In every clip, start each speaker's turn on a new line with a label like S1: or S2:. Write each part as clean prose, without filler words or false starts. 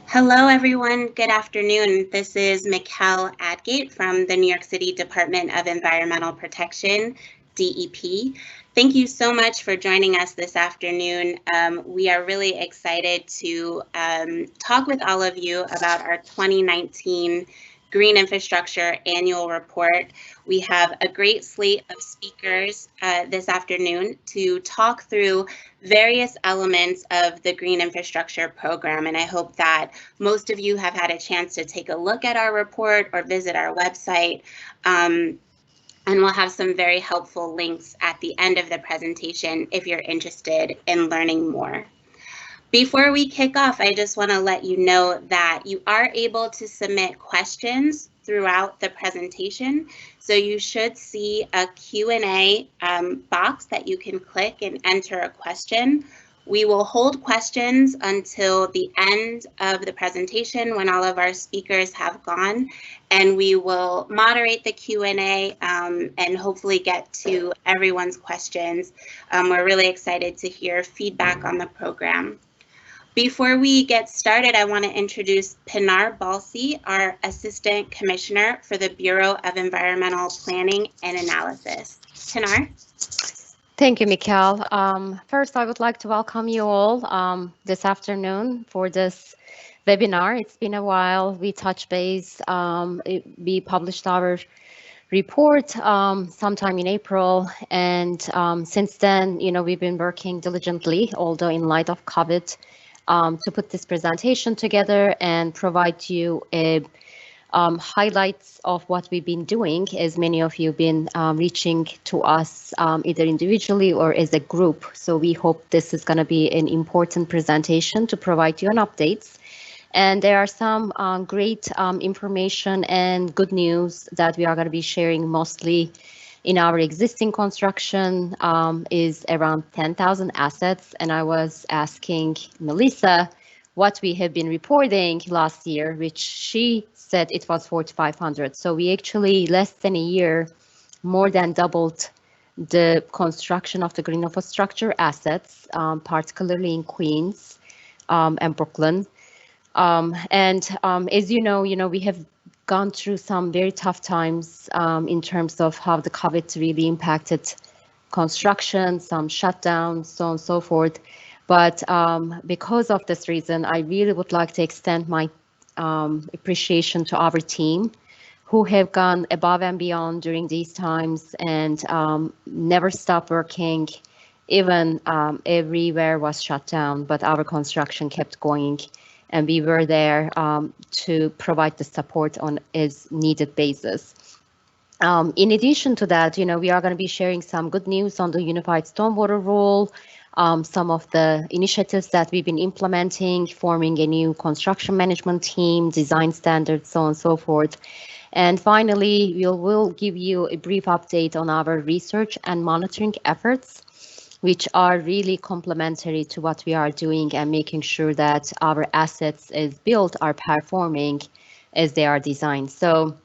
S1: Hello, everyone. Good afternoon. This is Mikkel Adgate from the New York City Department of Environmental Protection, DEP. Thank you so much for joining us this afternoon. We are really excited to talk with all of you about our 2019 Green Infrastructure Annual Report. We have a great slate of speakers this afternoon to talk through various elements of the Green Infrastructure Program, and I hope that most of you have had a chance to take a look at our report or visit our website. And we'll have some very helpful links at the end of the presentation if you're interested in learning more. Before we kick off, I just want to let you know that you are able to submit questions throughout the presentation. So you should see a Q&A box that you can click and enter a question. We will hold questions until the end of the presentation when all of our speakers have gone, and we will moderate the Q&A and hopefully get to everyone's questions. We're really excited to hear feedback on the program. Before we get started, I want to introduce Pinar Balsi, our Assistant Commissioner for the Bureau of Environmental Planning and Analysis. Pinar?
S2: Thank you, Mikkel. First, I would like to welcome you all this afternoon for this webinar. It's been a while. We touched base. We published our report sometime in April, and since then, we've been working diligently, although in light of COVID, to put this presentation together and provide you highlights of what we've been doing, as many of you have been reaching to us either individually or as a group. So we hope this is going to be an important presentation to provide you an updates. And there are some great information and good news that we are going to be sharing mostly in our existing construction is around 10,000 assets. And I was asking Melissa what we have been reporting last year, which she said it was 4,500. So we actually, less than a year, more than doubled the construction of the green infrastructure assets, particularly in Queens and Brooklyn. As you know, we have gone through some very tough times in terms of how the COVID really impacted construction, some shutdowns, so on and so forth. But because of this reason, I really would like to extend my appreciation to our team who have gone above and beyond during these times and never stopped working, even everywhere was shut down, but our construction kept going. And we were there to provide the support on as needed basis. In addition to that, we are going to be sharing some good news on the Unified Stormwater Rule, some of the initiatives that we've been implementing, forming a new construction management team, design standards, so on and so forth. And finally, we'll give you a brief update on our research and monitoring efforts, which are really complementary to what we are doing and making sure that our assets as built are performing as they are designed. So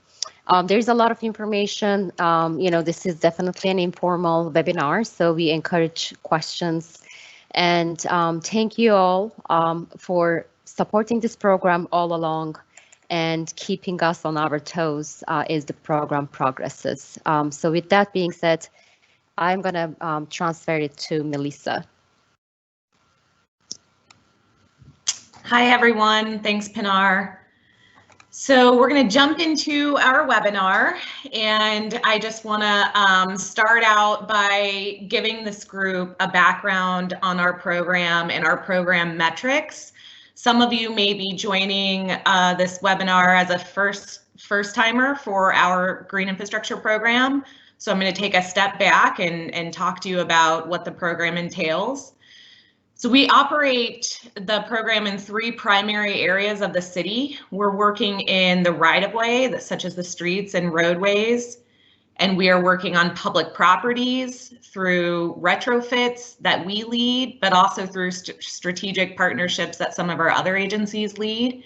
S2: there's a lot of information. This is definitely an informal webinar, so we encourage questions. And thank you all for supporting this program all along and keeping us on our toes as the program progresses. So with that being said, I'm going to transfer it to Melissa.
S3: Hi, everyone. Thanks, Pinar. So we're going to jump into our webinar, and I just want to start out by giving this group a background on our program and our program metrics. Some of you may be joining this webinar as a first timer for our Green Infrastructure Program. So I'm going to take a step back and talk to you about what the program entails. So we operate the program in 3 primary areas of the city. We're working in the right-of-way, such as the streets and roadways, and we are working on public properties through retrofits that we lead, but also through strategic partnerships that some of our other agencies lead.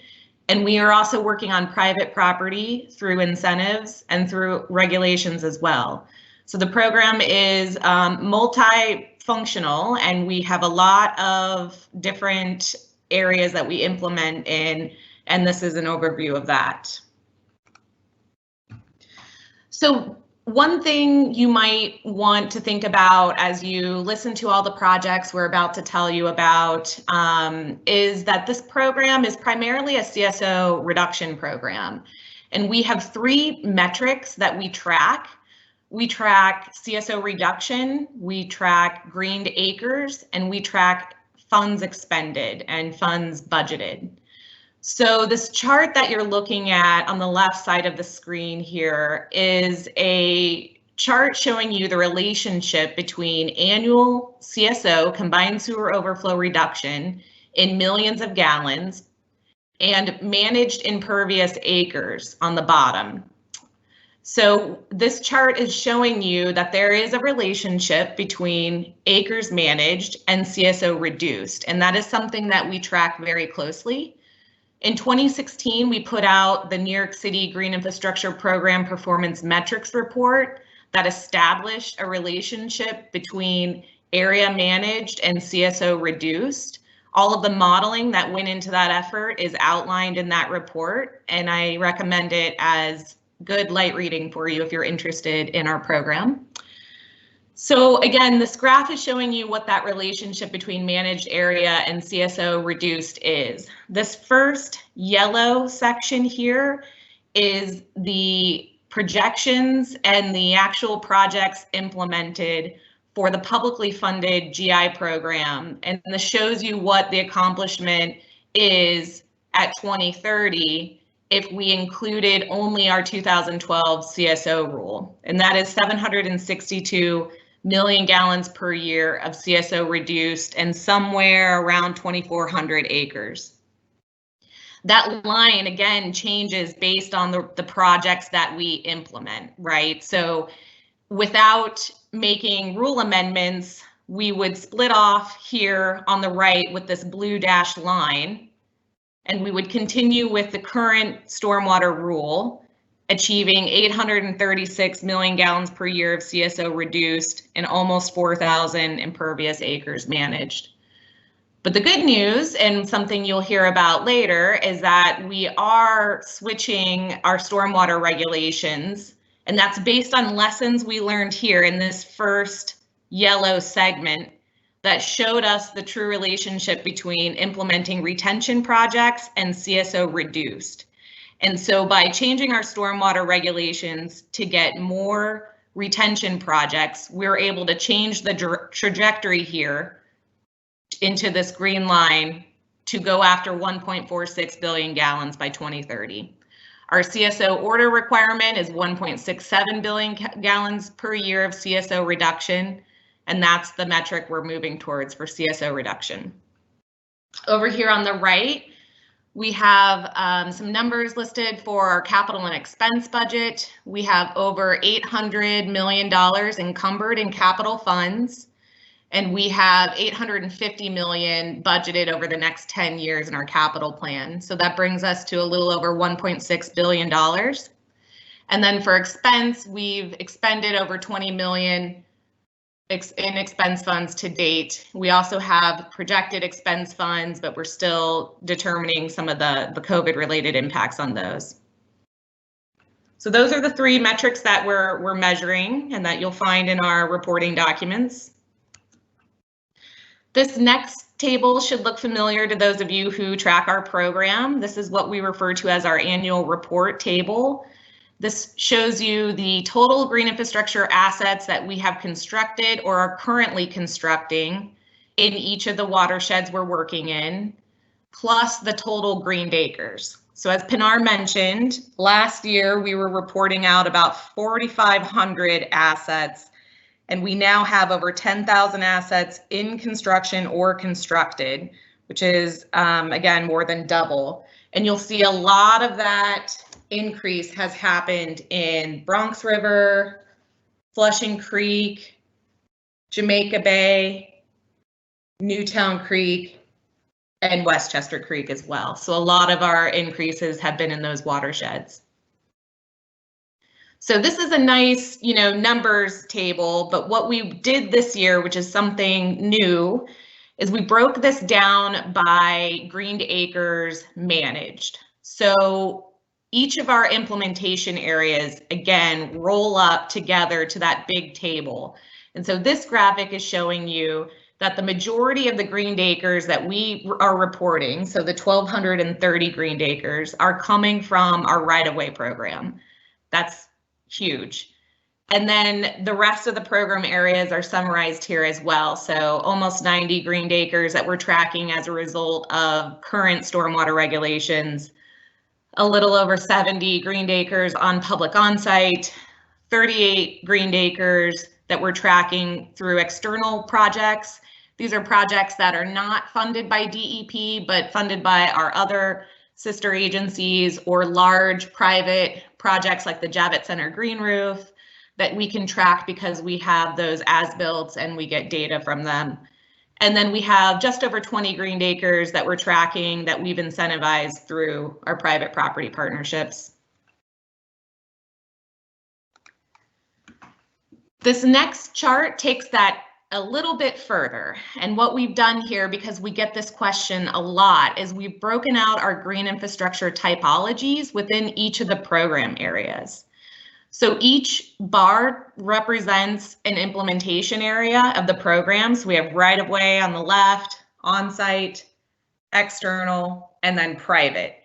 S3: And we are also working on private property through incentives and through regulations as well. So the program is multifunctional, and we have a lot of different areas that we implement in, and this is an overview of that. So one thing you might want to think about as you listen to all the projects we're about to tell you about is that this program is primarily a CSO reduction program. And we have 3 metrics that we track. We track CSO reduction, we track greened acres, and we track funds expended and funds budgeted. So this chart that you're looking at on the left side of the screen here is a chart showing you the relationship between annual CSO, combined sewer overflow reduction, in millions of gallons and managed impervious acres on the bottom. So this chart is showing you that there is a relationship between acres managed and CSO reduced, and that is something that we track very closely. In 2016, we put out the New York City Green Infrastructure Program Performance Metrics Report that established a relationship between area managed and CSO reduced. All of the modeling that went into that effort is outlined in that report, and I recommend it as good light reading for you if you're interested in our program. So again, this graph is showing you what that relationship between managed area and CSO reduced is. This first yellow section here is the projections and the actual projects implemented for the publicly funded GI program. And this shows you what the accomplishment is at 2030 if we included only our 2012 CSO rule. And that is 762 million gallons per year of CSO reduced and somewhere around 2,400 acres. That line again changes based on the projects that we implement, right? So without making rule amendments, we would split off here on the right with this blue dashed line, and we would continue with the current stormwater rule, achieving 836 million gallons per year of CSO reduced and almost 4,000 impervious acres managed. But the good news, and something you'll hear about later, is that we are switching our stormwater regulations, and that's based on lessons we learned here in this first yellow segment that showed us the true relationship between implementing retention projects and CSO reduced. And so by changing our stormwater regulations to get more retention projects, we're able to change the trajectory here into this green line to go after 1.46 billion gallons by 2030. Our CSO order requirement is 1.67 billion gallons per year of CSO reduction, and that's the metric we're moving towards for CSO reduction. Over here on the right, we have some numbers listed for our capital and expense budget. We have over $800 million encumbered in capital funds, and we have $850 million budgeted over the next 10 years in our capital plan. So that brings us to a little over $1.6 billion. And then for expense, we've expended over 20 million in expense funds to date. We also have projected expense funds, but we're still determining some of the COVID related impacts on those. So those are the 3 metrics that we're measuring and that you'll find in our reporting documents. This next table should look familiar to those of you who track our program. This is what we refer to as our annual report table. This shows you the total green infrastructure assets that we have constructed or are currently constructing in each of the watersheds we're working in, plus the total greened acres. So as Pinar mentioned, last year we were reporting out about 4,500 assets, and we now have over 10,000 assets in construction or constructed, which is, again, more than double. And you'll see a lot of that increase has happened in Bronx River, Flushing Creek, Jamaica Bay, Newtown Creek, and Westchester Creek as well. So a lot of our increases have been in those watersheds. So this is a nice, numbers table, but what we did this year, which is something new, is we broke this down by greened acres managed. So each of our implementation areas, again, roll up together to that big table. And so this graphic is showing you that the majority of the greened acres that we are reporting, so the 1,230 greened acres, are coming from our right-of-way program. That's huge. And then the rest of the program areas are summarized here as well. So almost 90 greened acres that we're tracking as a result of current stormwater regulations, a little over 70 greened acres on public onsite, 38 greened acres that we're tracking through external projects. These are projects that are not funded by DEP, but funded by our other sister agencies or large private projects like the Javits Center Green Roof that we can track because we have those as-built and we get data from them. And then we have just over 20 greened acres that we're tracking that we've incentivized through our private property partnerships. This next chart takes that a little bit further. And what we've done here, because we get this question a lot, is we've broken out our green infrastructure typologies within each of the program areas. So each bar represents an implementation area of the program. So we have right-of-way on the left, on-site, external, and then private.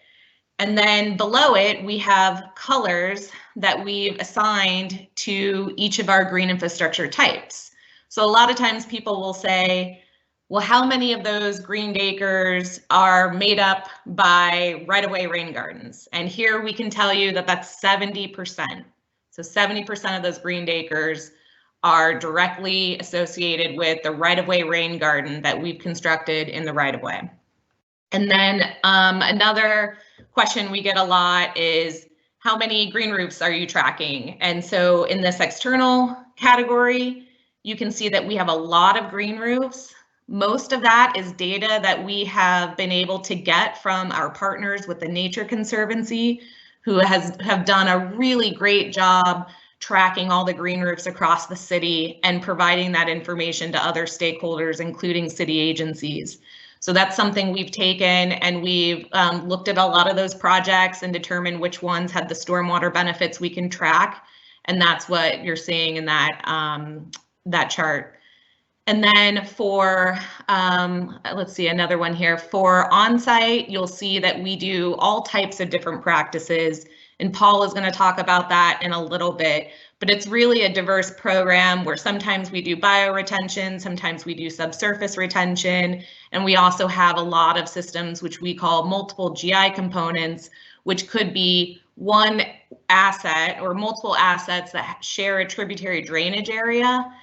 S3: And then below it, we have colors that we've assigned to each of our green infrastructure types. So a lot of times people will say, well, how many of those greened acres are made up by right-of-way rain gardens? And here we can tell you that that's 70%. So 70% of those greened acres are directly associated with the right-of-way rain garden that we've constructed in the right-of-way. And then another question we get a lot is, how many green roofs are you tracking? And so in this external category, you can see that we have a lot of green roofs. Most of that is data that we have been able to get from our partners with the Nature Conservancy, who have done a really great job tracking all the green roofs across the city and providing that information to other stakeholders, including city agencies. So that's something we've taken, and we've looked at a lot of those projects and determined which ones had the stormwater benefits we can track. And that's what you're seeing in that, that chart. And then for, let's see, another one here. For on-site, you'll see that we do all types of different practices, and Paul is going to talk about that in a little bit. But it's really a diverse program where sometimes we do bioretention, sometimes we do subsurface retention, and we also have a lot of systems which we call multiple GI components, which could be one asset or multiple assets that share a tributary drainage area.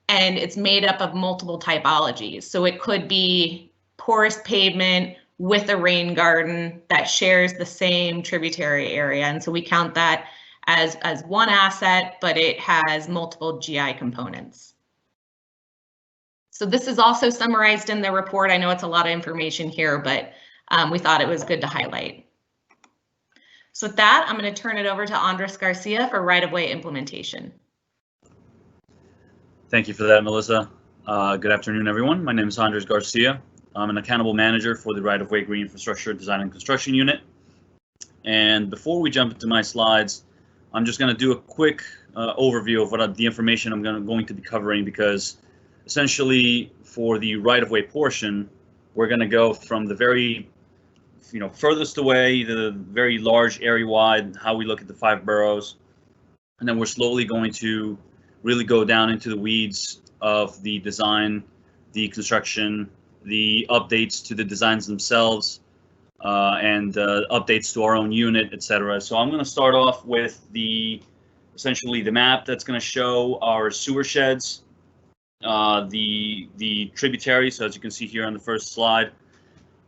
S3: And it's made up of multiple typologies. So it could be porous pavement with a rain garden that shares the same tributary area. And so we count that as one asset, but it has multiple GI components. So this is also summarized in the report. I know it's a lot of information here, but we thought it was good to highlight. So with that, I'm going to turn it over to Andres Garcia for right-of-way implementation.
S4: Thank you for that, Melissa. Good afternoon, everyone. My name is Andres Garcia. I'm an accountable manager for the Right-of-Way Green Infrastructure Design and Construction Unit. And before we jump into my slides, I'm just going to do a quick overview of what the information I'm going to be covering, because essentially for the right-of-way portion, we're going to go from the very, furthest away, the very large area-wide, how we look at the 5 boroughs, and then we're slowly going to really go down into the weeds of the design, the construction, the updates to the designs themselves, and updates to our own unit, etc. So I'm going to start off with essentially the map that's going to show our sewer sheds, the tributaries. So as you can see here on the first slide,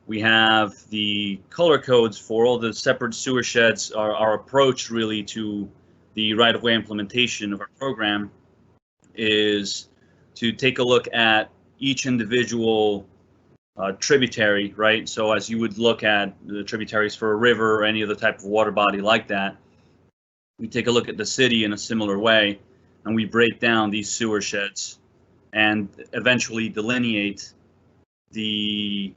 S4: we have the color codes for all the separate sewer sheds. Our approach really to the right-of-way implementation of our program is to take a look at each individual tributary, right? So as you would look at the tributaries for a river or any other type of water body like that, we take a look at the city in a similar way, and we break down these sewer sheds and eventually delineate the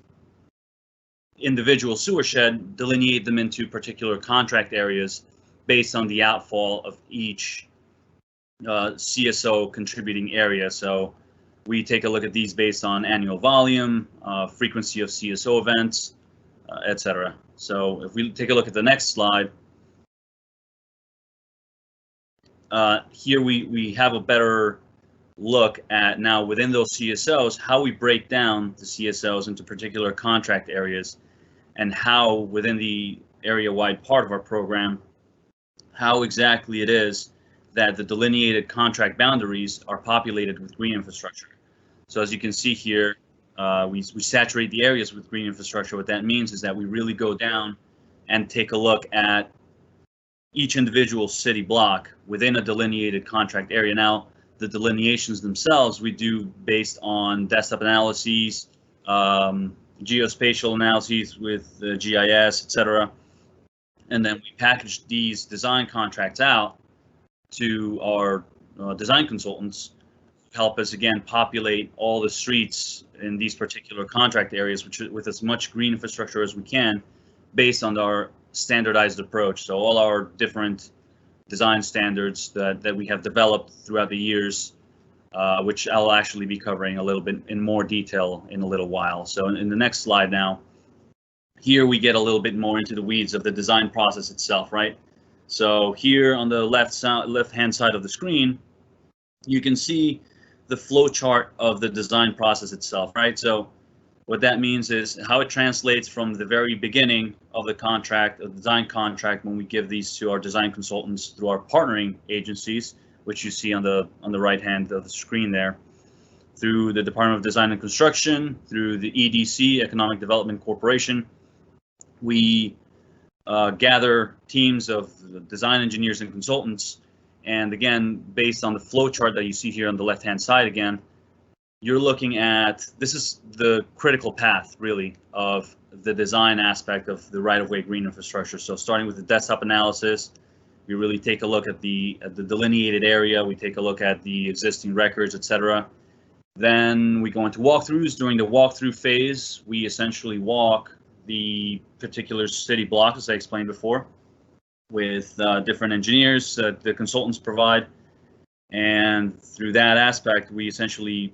S4: individual sewer shed, delineate them into particular contract areas based on the outfall of each CSO contributing area. So we take a look at these based on annual volume, frequency of CSO events, etc. So if we take a look at the next slide, here we have a better look at now within those CSOs, how we break down the CSOs into particular contract areas, and how within the area-wide part of our program, how exactly it is that the delineated contract boundaries are populated with green infrastructure. So as you can see here, we saturate the areas with green infrastructure. What that means is that we really go down and take a look at each individual city block within a delineated contract area. Now, the delineations themselves we do based on desktop analyses, geospatial analyses with GIS, etc. And then we package these design contracts out to our design consultants to help us again populate all the streets in these particular contract areas with as much green infrastructure as we can based on our standardized approach. So all our different design standards that we have developed throughout the years, which I'll actually be covering a little bit in more detail in a little while. So in the next slide now, here we get a little bit more into the weeds of the design process itself, right? So here on the left-hand side of the screen, you can see the flow chart of the design process itself, right? So what that means is how it translates from the very beginning of the contract, a design contract, when we give these to our design consultants through our partnering agencies, which you see on the right hand of the screen there, through the Department of Design and Construction, through the EDC, Economic Development Corporation. We gather teams of design engineers and consultants, and again, based on the flow chart that you see here on the left-hand side again, you're looking at, this is the critical path really of the design aspect of the right-of-way green infrastructure. So starting with the desktop analysis, we really take a look at the delineated area, we take a look at the existing records, etc. Then we go into walkthroughs. During the walkthrough phase, we essentially walk the particular city block, as I explained before, with different engineers that the consultants provide. And through that aspect, we essentially,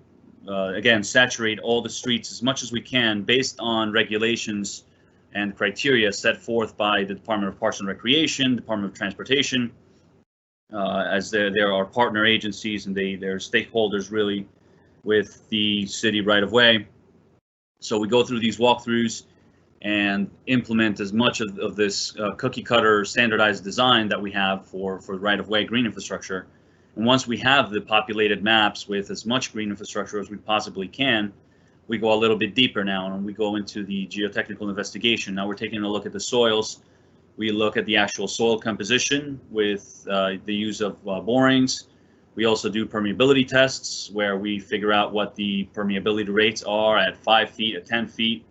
S4: again, saturate all the streets as much as we can based on regulations and criteria set forth by the Department of Parks and Recreation, Department of Transportation, as there are partner agencies and they're stakeholders really with the city right-of-way. So we go through these walkthroughs and implement as much of this cookie cutter standardized design that we have for right-of-way green infrastructure. And once we have the populated maps with as much green infrastructure as we possibly can, we go a little bit deeper now and we go into the geotechnical investigation. Now we're taking a look at the soils. We look at the actual soil composition with the use of borings. We also do permeability tests where we figure out what the permeability rates are at 5 feet, at 10 feet.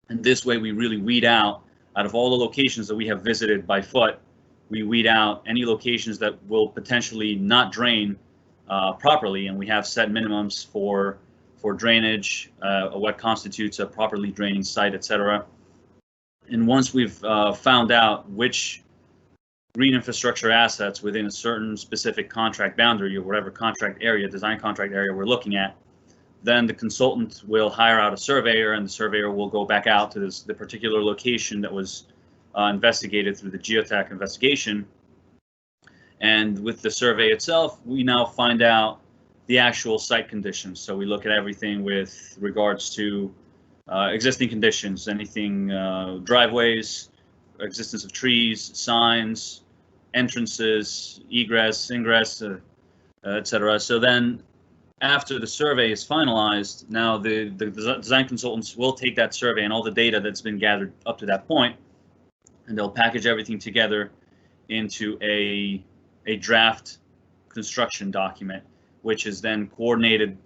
S4: And this way we really weed out of all the locations that we have visited by foot, we weed out any locations that will potentially not drain properly. And we have set minimums for drainage, what constitutes a properly draining site, etc. And once we've found out which green infrastructure assets within a certain specific contract boundary or whatever contract area, design contract area we're looking at, then the consultant will hire out a surveyor, and the surveyor will go back out to the particular location that was investigated through the geotech investigation. And with the survey itself, we now find out the actual site conditions. So we look at everything with regards to existing conditions, anything driveways, existence of trees, signs, entrances, egress, ingress, etc. So then after the survey is finalized, now the design consultants will take that survey and all the data that's been gathered up to that point, and they'll package everything together into a draft construction document, which is then coordinated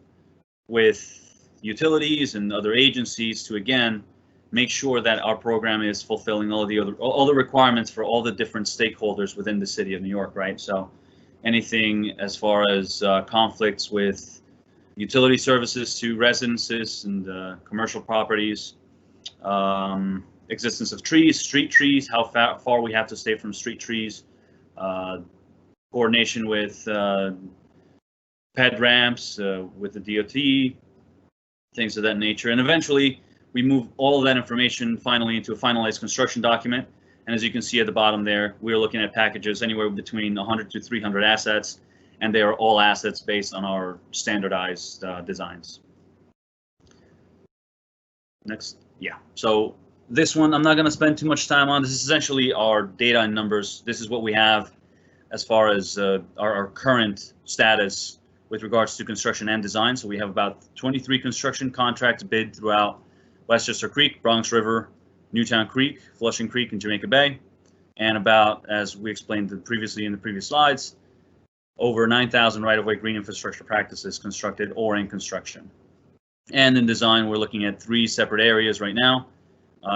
S4: with utilities and other agencies to again make sure that our program is fulfilling all the requirements for all the different stakeholders within the city of New York, right? So anything as far as conflicts with utility services to residences and commercial properties, existence of trees, street trees, how far we have to stay from street trees, coordination with ped ramps, with the DOT, things of that nature. And eventually we move all of that information finally into a finalized construction document. And as you can see at the bottom there, we're looking at packages anywhere between 100 to 300 assets, and they are all assets based on our standardized designs. Next, yeah. So this one, I'm not going to spend too much time on. This is essentially our data and numbers. This is what we have as far as our current status with regards to construction and design. So we have about 23 construction contracts bid throughout Westchester Creek, Bronx River, Newtown Creek, Flushing Creek, and Jamaica Bay. And about, as we explained previously in the previous slides, over 9,000 right-of-way green infrastructure practices constructed or in construction. And in design, we're looking at 3 separate areas right now.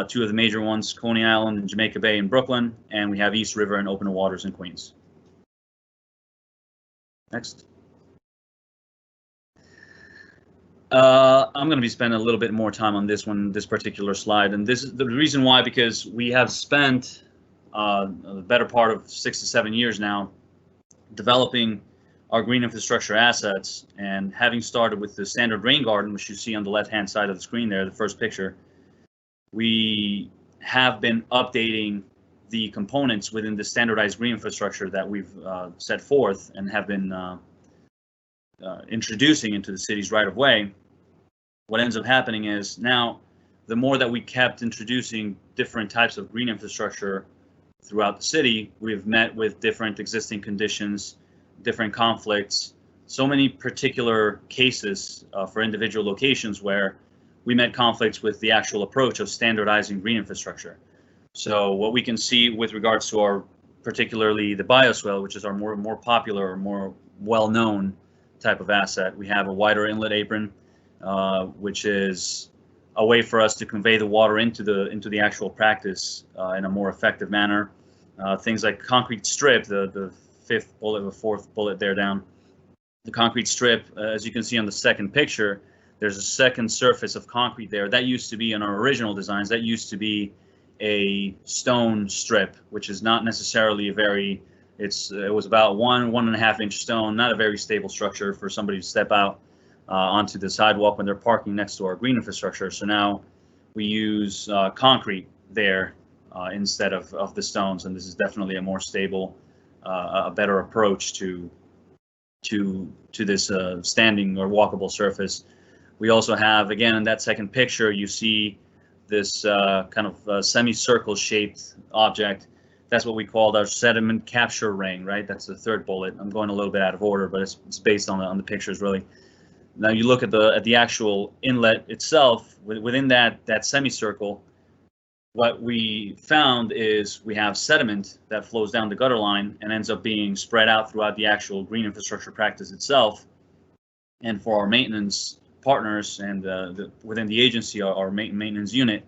S4: 2 of the major ones, Coney Island and Jamaica Bay in Brooklyn, and we have East River and Open Waters in Queens. Next. I'm going to be spending a little bit more time on this one, this particular slide, and this is the reason why, because we have spent the better part of 6 to 7 years now developing our green infrastructure assets, and having started with the standard rain garden, which you see on the left-hand side of the screen there, the first picture, we have been updating the components within the standardized green infrastructure that we've set forth and have been introducing into the city's right-of-way. What ends up happening is now, the more that we kept introducing different types of green infrastructure throughout the city, we've met with different existing conditions, different conflicts, so many particular cases for individual locations where we met conflicts with the actual approach of standardizing green infrastructure. So what we can see with regards to our, particularly the bioswale, which is our more popular, more well-known type of asset, we have a wider inlet apron, which is a way for us to convey the water into the actual practice in a more effective manner. Things like concrete strip, the 5th bullet, the 4th bullet there down. The concrete strip, as you can see on the second picture, there's a second surface of concrete there. That used to be in our original designs, that used to be a stone strip, which is not necessarily a very, it was about 1.5 inch stone, not a very stable structure for somebody to step out onto the sidewalk when they're parking next to our green infrastructure. So now we use concrete there instead of the stones, and this is definitely a more stable, a better approach to this standing or walkable surface. We also have, again, in that second picture, you see this kind of semicircle shaped object. That's what we called our sediment capture ring, right? That's the 3rd bullet. I'm going a little bit out of order, but it's based on the pictures, really. Now you look at the actual inlet itself. Within that semicircle, what we found is we have sediment that flows down the gutter line and ends up being spread out throughout the actual green infrastructure practice itself. And for our maintenance partners and within the agency, our maintenance unit,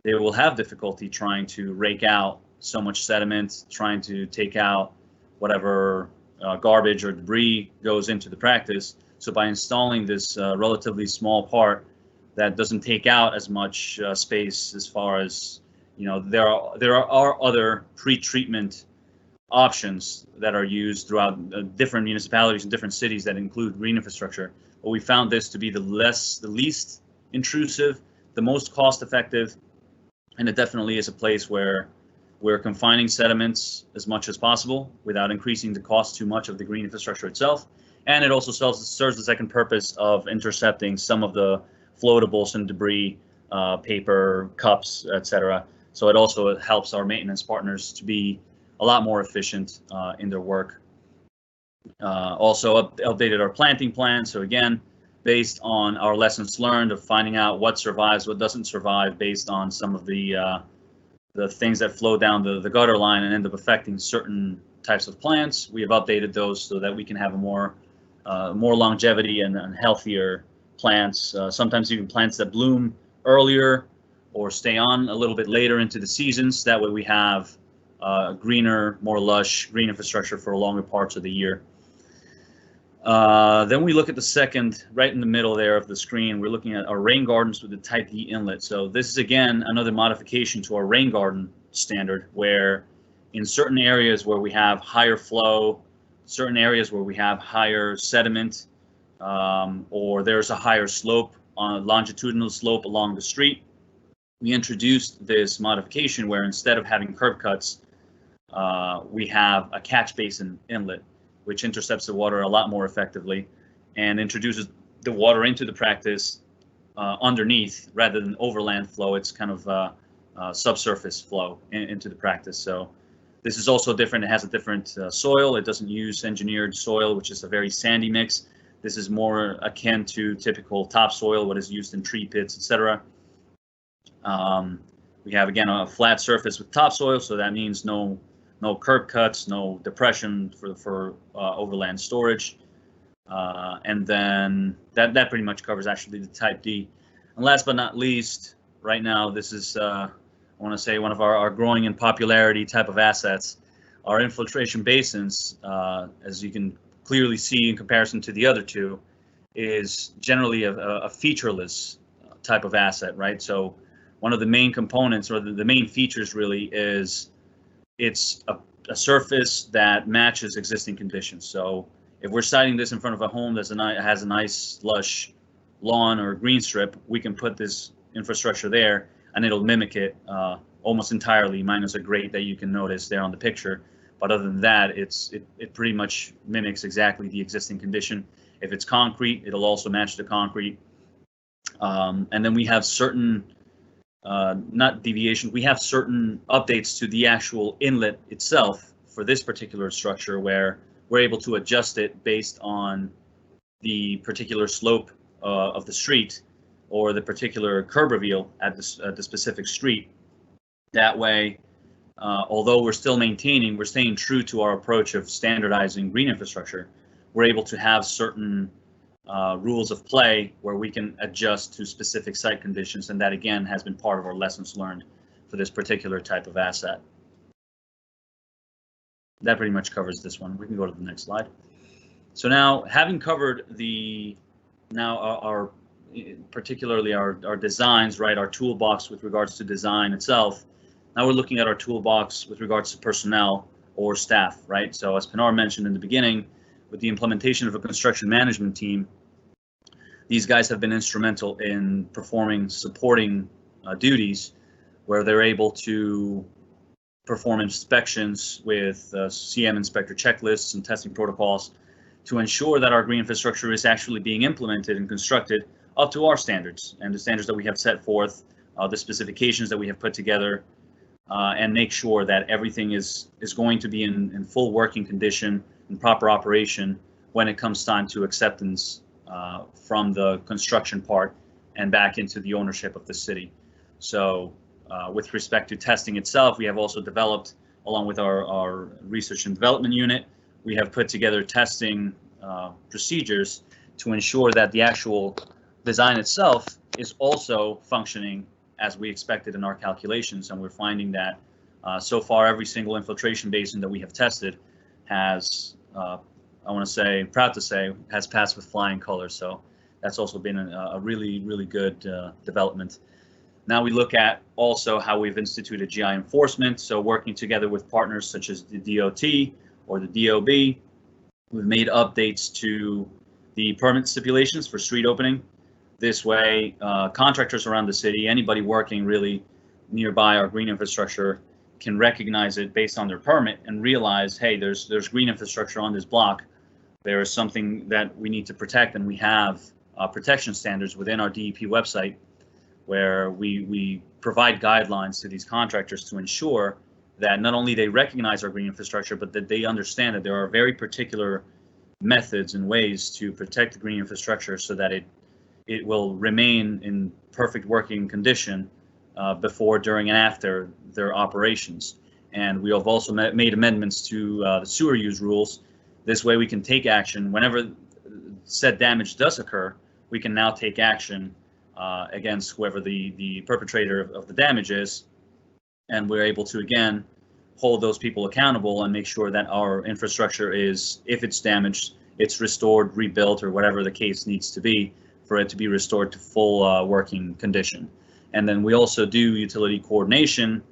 S4: they will have difficulty trying to rake out so much sediment, trying to take out whatever garbage or debris goes into the practice. So by installing this relatively small part that doesn't take out as much space, as far as, you know, there are other pre-treatment options that are used throughout different municipalities and different cities that include green infrastructure. But we found this to be the least intrusive, the most cost-effective, and it definitely is a place where we're confining sediments as much as possible without increasing the cost too much of the green infrastructure itself. And it also serves the second purpose of intercepting some of the floatables and debris, paper, cups, etc. So it also helps our maintenance partners to be a lot more efficient in their work. Also updated our planting plan. So again, based on our lessons learned of finding out what survives, what doesn't survive, based on some of the things that flow down the gutter line and end up affecting certain types of plants, we have updated those so that we can have a more longevity and healthier plants, sometimes even plants that bloom earlier or stay on a little bit later into the seasons. That way we have greener, more lush green infrastructure for longer parts of the year. Then we look at the second, right in the middle there of the screen, we're looking at our rain gardens with the Type D inlet. So this is, again, another modification to our rain garden standard, where in certain areas where we have higher flow, certain areas where we have higher sediment, or there's a higher slope, on a longitudinal slope along the street, we introduced this modification where instead of having curb cuts, we have a catch basin inlet, which intercepts the water a lot more effectively and introduces the water into the practice underneath rather than overland flow. It's kind of subsurface flow into the practice. So this is also different. It has a different soil. It doesn't use engineered soil, which is a very sandy mix. This is more akin to typical topsoil, what is used in tree pits, etc. We have, again, a flat surface with topsoil, so that means no curb cuts, no depression for overland storage. And then that pretty much covers actually the Type D. And last but not least, right now, this is, I want to say, one of our growing in popularity type of assets. Our infiltration basins, as you can clearly see in comparison to the other two, is generally a featureless type of asset, right? So one of the main components, or the main features really, is it's a surface that matches existing conditions. So if we're siting this in front of a home that has a nice lush lawn or green strip, we can put this infrastructure there and it'll mimic it almost entirely, minus a grate that you can notice there on the picture. But other than that, it pretty much mimics exactly the existing condition. If it's concrete, it'll also match the concrete. And then we have certain, not deviations, we have certain updates to the actual inlet itself for this particular structure, where we're able to adjust it based on the particular slope of the street or the particular curb reveal at the specific street. That way, although we're staying true to our approach of standardizing green infrastructure, we're able to have certain rules of play where we can adjust to specific site conditions, and that again has been part of our lessons learned for this particular type of asset. That pretty much covers this one. We can go to the next slide. So now, having covered particularly our designs, right, our toolbox with regards to design itself, now we're looking at our toolbox with regards to personnel or staff, right? So as Pinar mentioned in the beginning, with the implementation of a construction management team, these guys have been instrumental in performing supporting duties where they're able to perform inspections with CM inspector checklists and testing protocols to ensure that our green infrastructure is actually being implemented and constructed up to our standards and the standards that we have set forth, the specifications that we have put together, and make sure that everything is going to be in full working condition and proper operation when it comes time to acceptance from the construction part and back into the ownership of the city. So with respect to testing itself, we have also developed, along with our research and development unit, we have put together testing procedures to ensure that the actual design itself is also functioning as we expected in our calculations. And we're finding that so far every single infiltration basin that we have tested has, I want to say, proud to say, has passed with flying colors. So that's also been a really, really good development. Now we look at also how we've instituted GI enforcement. So working together with partners such as the DOT or the DOB, we've made updates to the permit stipulations for street opening. This way, contractors around the city, anybody working really nearby our green infrastructure, can recognize it based on their permit and realize, hey, there's green infrastructure on this block. There is something that we need to protect, and we have protection standards within our DEP website where we provide guidelines to these contractors to ensure that not only they recognize our green infrastructure, but that they understand that there are very particular methods and ways to protect the green infrastructure so that it will remain in perfect working condition before, during, and after their operations. And we have also made amendments to the sewer use rules. This way we can take action whenever said damage does occur. We can now take action against whoever the perpetrator of the damage is, and we're able to again hold those people accountable and make sure that our infrastructure is, if it's damaged, it's restored, rebuilt, or whatever the case needs to be for it to be restored to full working condition. And then we also do utility coordination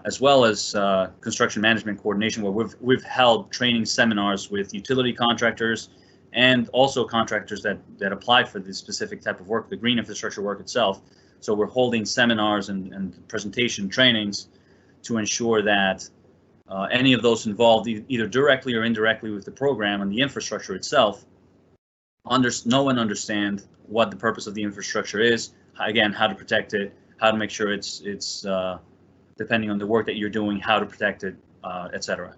S4: as well as construction management coordination, where we've held training seminars with utility contractors and also contractors that apply for this specific type of work, the green infrastructure work itself. So we're holding seminars and presentation trainings to ensure that any of those involved, either directly or indirectly with the program and the infrastructure itself, know and understand what the purpose of the infrastructure is, again, how to protect it, how to make sure it's depending on the work that you're doing, how to protect it, etc.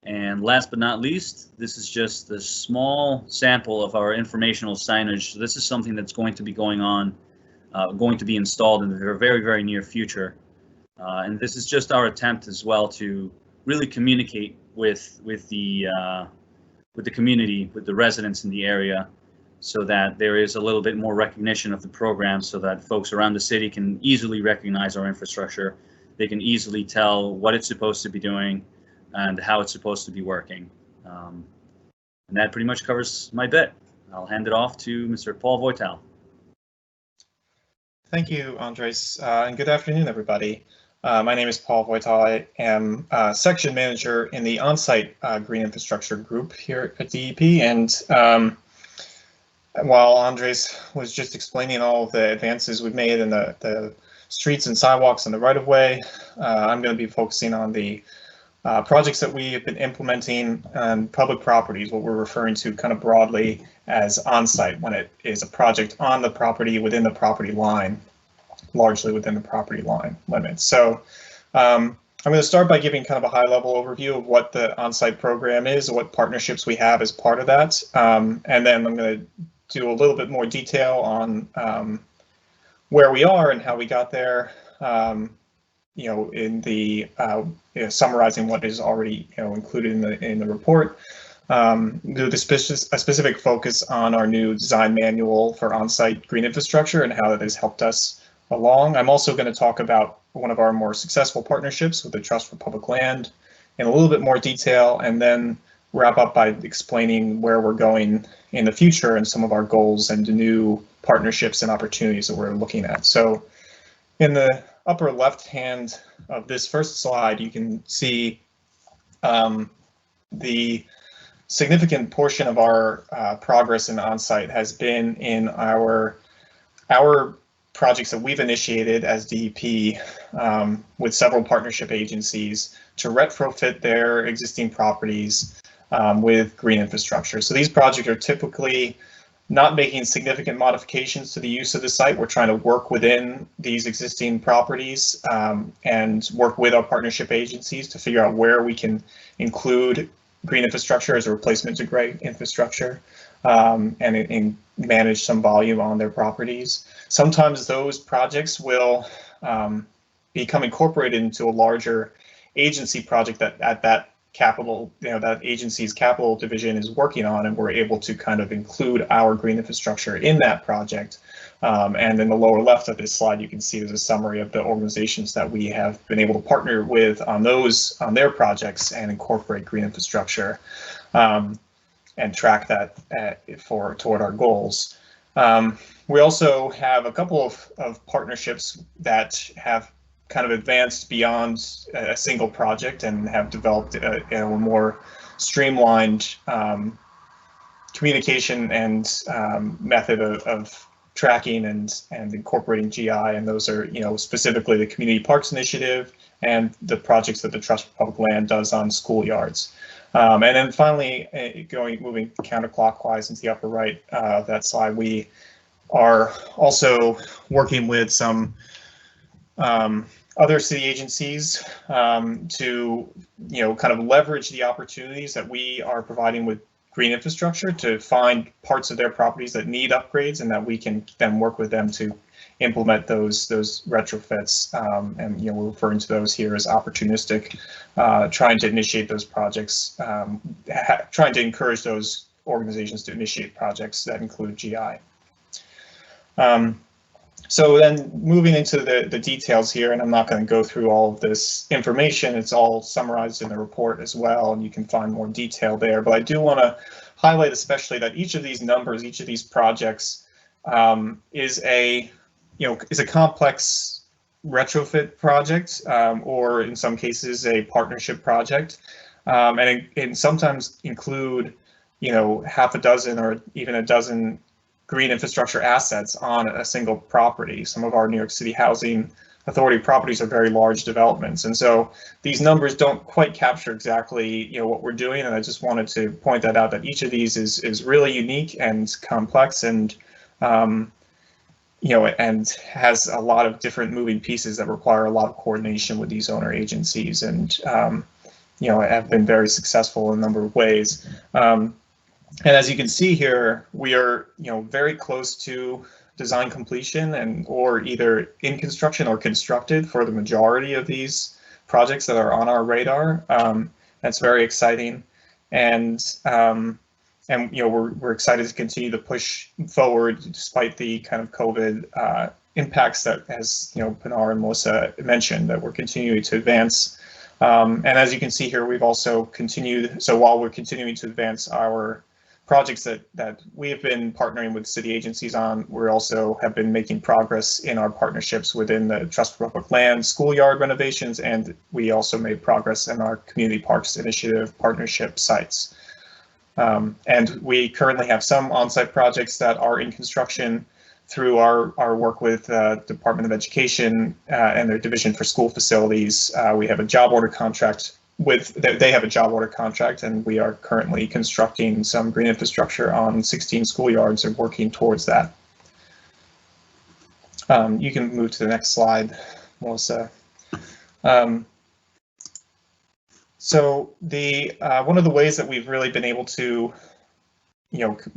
S4: And last but not least, this is just a small sample of our informational signage. So this is something that's going to be going to be installed in the very, very near future. And this is just our attempt as well to really communicate with the community, with the residents in the area, so that there is a little bit more recognition of the program, so that folks around the city can easily recognize our infrastructure. They can easily tell what it's supposed to be doing and how it's supposed to be working. And that pretty much covers my bit. I'll hand it off to Mr. Paul Voital.
S5: Thank you, Andres, and good afternoon, everybody. My name is Paul Voital. I am section manager in the Onsite Green Infrastructure Group here at DEP. And while Andres was just explaining all of the advances we've made in the streets and sidewalks and the right-of-way, I'm going to be focusing on the projects that we have been implementing on public properties, what we're referring to kind of broadly as on-site, when it is a project on the property, within the property line, largely within the property line limits. So I'm going to start by giving kind of a high-level overview of what the on-site program is, what partnerships we have as part of that, and then I'm going to do a little bit more detail on where we are and how we got there, in the summarizing what is already included in the report. Do a specific focus on our new design manual for on-site green infrastructure and how that has helped us along. I'm also going to talk about one of our more successful partnerships with the Trust for Public Land in a little bit more detail, and then wrap up by explaining where we're going in the future and some of our goals and the new partnerships and opportunities that we're looking at. So in the upper left hand of this first slide, you can see the significant portion of our progress in on-site has been in our projects that we've initiated as DEP with several partnership agencies to retrofit their existing properties with green infrastructure. So these projects are typically not making significant modifications to the use of the site. We're trying to work within these existing properties and work with our partnership agencies to figure out where we can green infrastructure as a replacement to gray infrastructure and manage some volume on their properties. Sometimes those projects will become incorporated into a larger agency project that that agency's capital division is working on, and we're able to kind of include our green infrastructure in that project. And in the lower left of this slide, you can see there's a summary of the organizations that we have been able to partner with on their projects and incorporate green infrastructure and track that toward our goals. We also have a couple of partnerships that have kind of advanced beyond a single project and have developed a more streamlined communication and method of tracking and incorporating GI, and those are specifically the Community Parks Initiative and the projects that the Trust for Public Land does on schoolyards. And then finally, moving counterclockwise into the upper right of that slide, we are also working with some other city agencies to kind of leverage the opportunities that we are providing with green infrastructure to find parts of their properties that need upgrades, and that we can then work with them to implement those retrofits. And we're referring to those here as opportunistic, trying to initiate those projects, trying to encourage those organizations to initiate projects that include GI. So then moving into the details here, and I'm not going to go through all of this information, it's all summarized in the report as well, and you can find more detail there. But I do want to highlight especially that each of these numbers, each of these projects is a complex retrofit project, or in some cases a partnership project, and sometimes include half a dozen or even a dozen green infrastructure assets on a single property. Some of our New York City Housing Authority properties are very large developments, and so these numbers don't quite capture exactly what we're doing. And I just wanted to point that out, that each of these is really unique and complex, and and has a lot of different moving pieces that require a lot of coordination with these owner agencies, and have been very successful in a number of ways. And as you can see here, we are very close to design completion or either in construction or constructed for the majority of these projects that are on our radar. That's very exciting, and we're excited to continue to push forward despite the kind of COVID impacts that, as Pinar and Melissa mentioned, that we're continuing to advance. And as you can see here, we've also continued. So while we're continuing to advance our projects that we have been partnering with city agencies on, we also have been making progress in our partnerships within the Trust for Public Land schoolyard renovations, and we also made progress in our Community Parks Initiative partnership sites. And we currently have some on-site projects that are in construction through our work with Department of Education and their Division for School Facilities. We have a job order contract they have a job order contract, and we are currently constructing some green infrastructure on 16 schoolyards and working towards that. You can move to the next slide, Melissa. So one of the ways that we've really been able to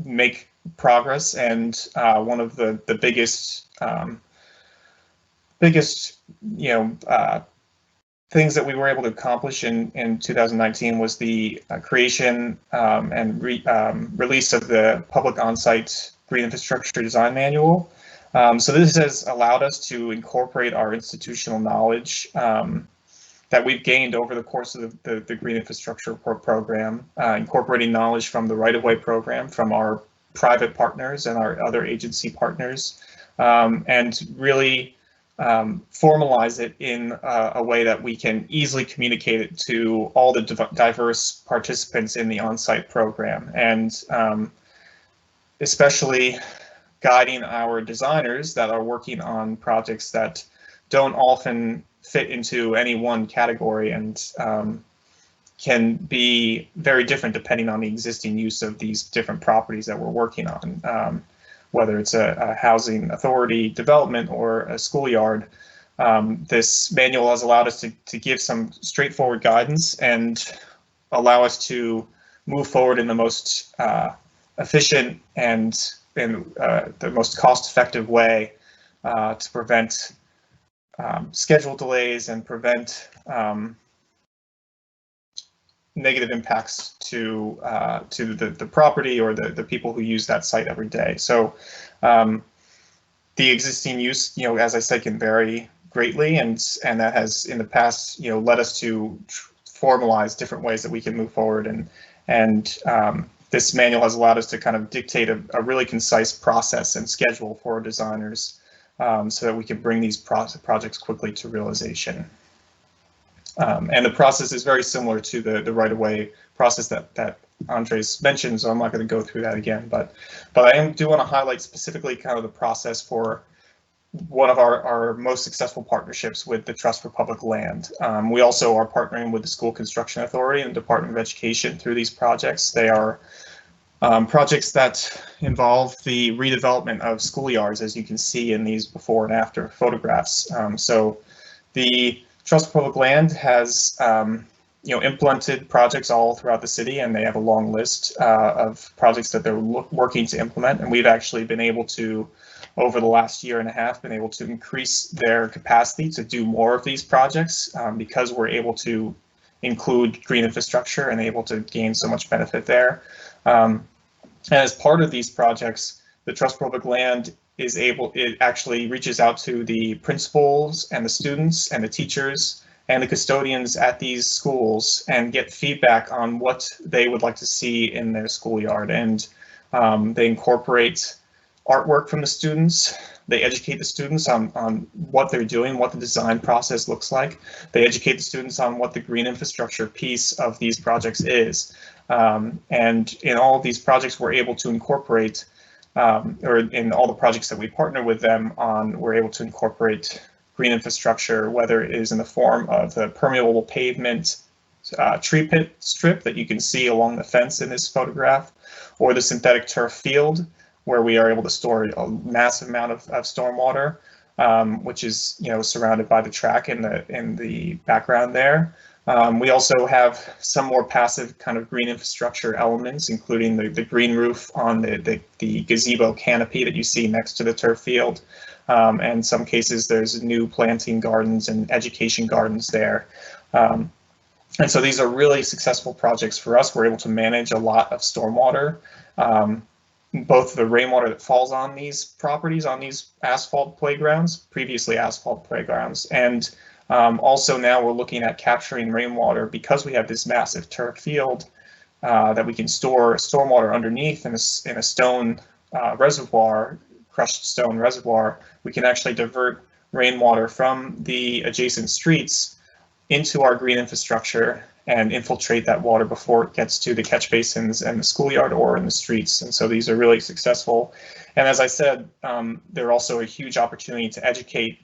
S5: make progress, and one of the biggest things that we were able to accomplish in 2019 was the creation and release of the Public On-Site Green Infrastructure Design Manual. So this has allowed us to incorporate our institutional knowledge that we've gained over the course of the Green Infrastructure Program, incorporating knowledge from the Right-of-Way program, from our private partners and our other agency partners, and really formalize it in a way that we can easily communicate it to all the diverse participants in the on-site program, and especially guiding our designers that are working on projects that don't often fit into any one category, and can be very different depending on the existing use of these different properties that we're working on. Whether it's a housing authority development or a schoolyard, this manual has allowed us to give some straightforward guidance and allow us to move forward in the most efficient and the most cost-effective way to prevent schedule delays and prevent negative impacts to the property or the people who use that site every day. So the existing use, as I said, can vary greatly, and that has in the past, led us to formalize different ways that we can move forward, and this manual has allowed us to kind of dictate a really concise process and schedule for our designers, so that we can bring these projects quickly to realization. And the process is very similar to the right-of-way process that Andres mentioned, so I'm not going to go through that again. But I do want to highlight specifically kind of the process for one of our most successful partnerships with the Trust for Public Land. We also are partnering with the School Construction Authority and the Department of Education through these projects. They are projects that involve the redevelopment of schoolyards, as you can see in these before and after photographs. So the Trust for Public Land has implemented projects all throughout the city, and they have a long list of projects that they're working to implement. And we've actually been able to, over the last year and a half, been able to increase their capacity to do more of these projects because we're able to include green infrastructure and able to gain so much benefit there. And as part of these projects, the Trust for Public Land it actually reaches out to the principals and the students and the teachers and the custodians at these schools and get feedback on what they would like to see in their schoolyard. And they incorporate artwork from the students. They educate the students on what they're doing, what the design process looks like. They educate the students on what the green infrastructure piece of these projects is. And in all of these projects, we're able to incorporate, or in all the projects that we partner with them on, we're able to incorporate green infrastructure, whether it is in the form of the permeable pavement tree pit strip that you can see along the fence in this photograph, or the synthetic turf field, where we are able to store a massive amount of stormwater, which is, you know, surrounded by the track in the background there. We also have some more passive kind of green infrastructure elements, including the green roof on the gazebo canopy that you see next to the turf field. And in some cases, there's new planting gardens and education gardens there. And so these are really successful projects for us. We're able to manage a lot of stormwater, both the rainwater that falls on these properties, on these asphalt playgrounds, previously asphalt playgrounds, and also now we're looking at capturing rainwater because we have this massive turf field that we can store stormwater underneath in a stone reservoir, crushed stone reservoir. We can actually divert rainwater from the adjacent streets into our green infrastructure and infiltrate that water before it gets to the catch basins and the schoolyard or in the streets. And so these are really successful. And as I said, they're also a huge opportunity to educate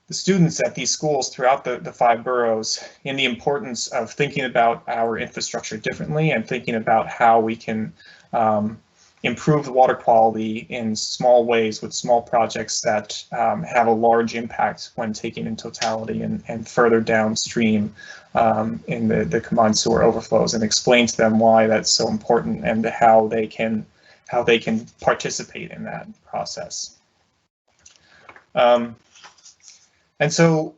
S5: the students at these schools throughout the 5 boroughs in the importance of thinking about our infrastructure differently and thinking about how we can improve the water quality in small ways with small projects that have a large impact when taken in totality and further downstream in the combined sewer overflows, and explain to them why that's so important and how they can participate in that process. And so,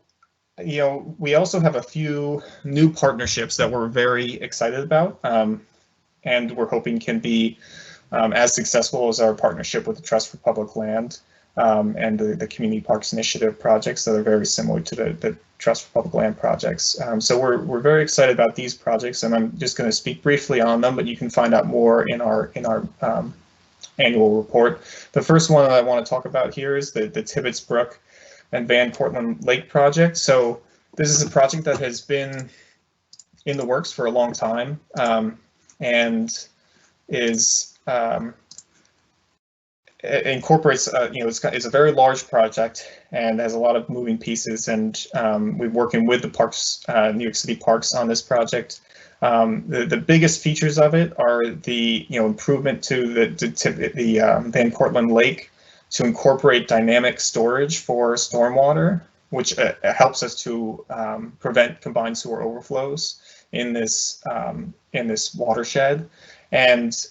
S5: you know, we also have a few new partnerships that we're very excited about, and we're hoping can be as successful as our partnership with the Trust for Public Land and the Community Parks Initiative projects that are very similar to the Trust for Public Land projects. So we're very excited about these projects, and I'm just going to speak briefly on them, but you can find out more in our annual report. The first one that I want to talk about here is the Tibbetts Brook and Van Cortlandt Lake project. So this is a project that has been in the works for a long time, and is it incorporates, you know, it's a very large project and has a lot of moving pieces, and we're working with the parks, New York City Parks, on this project. The biggest features of it are the, you know, improvement to the Van Cortlandt Lake to incorporate dynamic storage for stormwater, which helps us to prevent combined sewer overflows in this watershed, and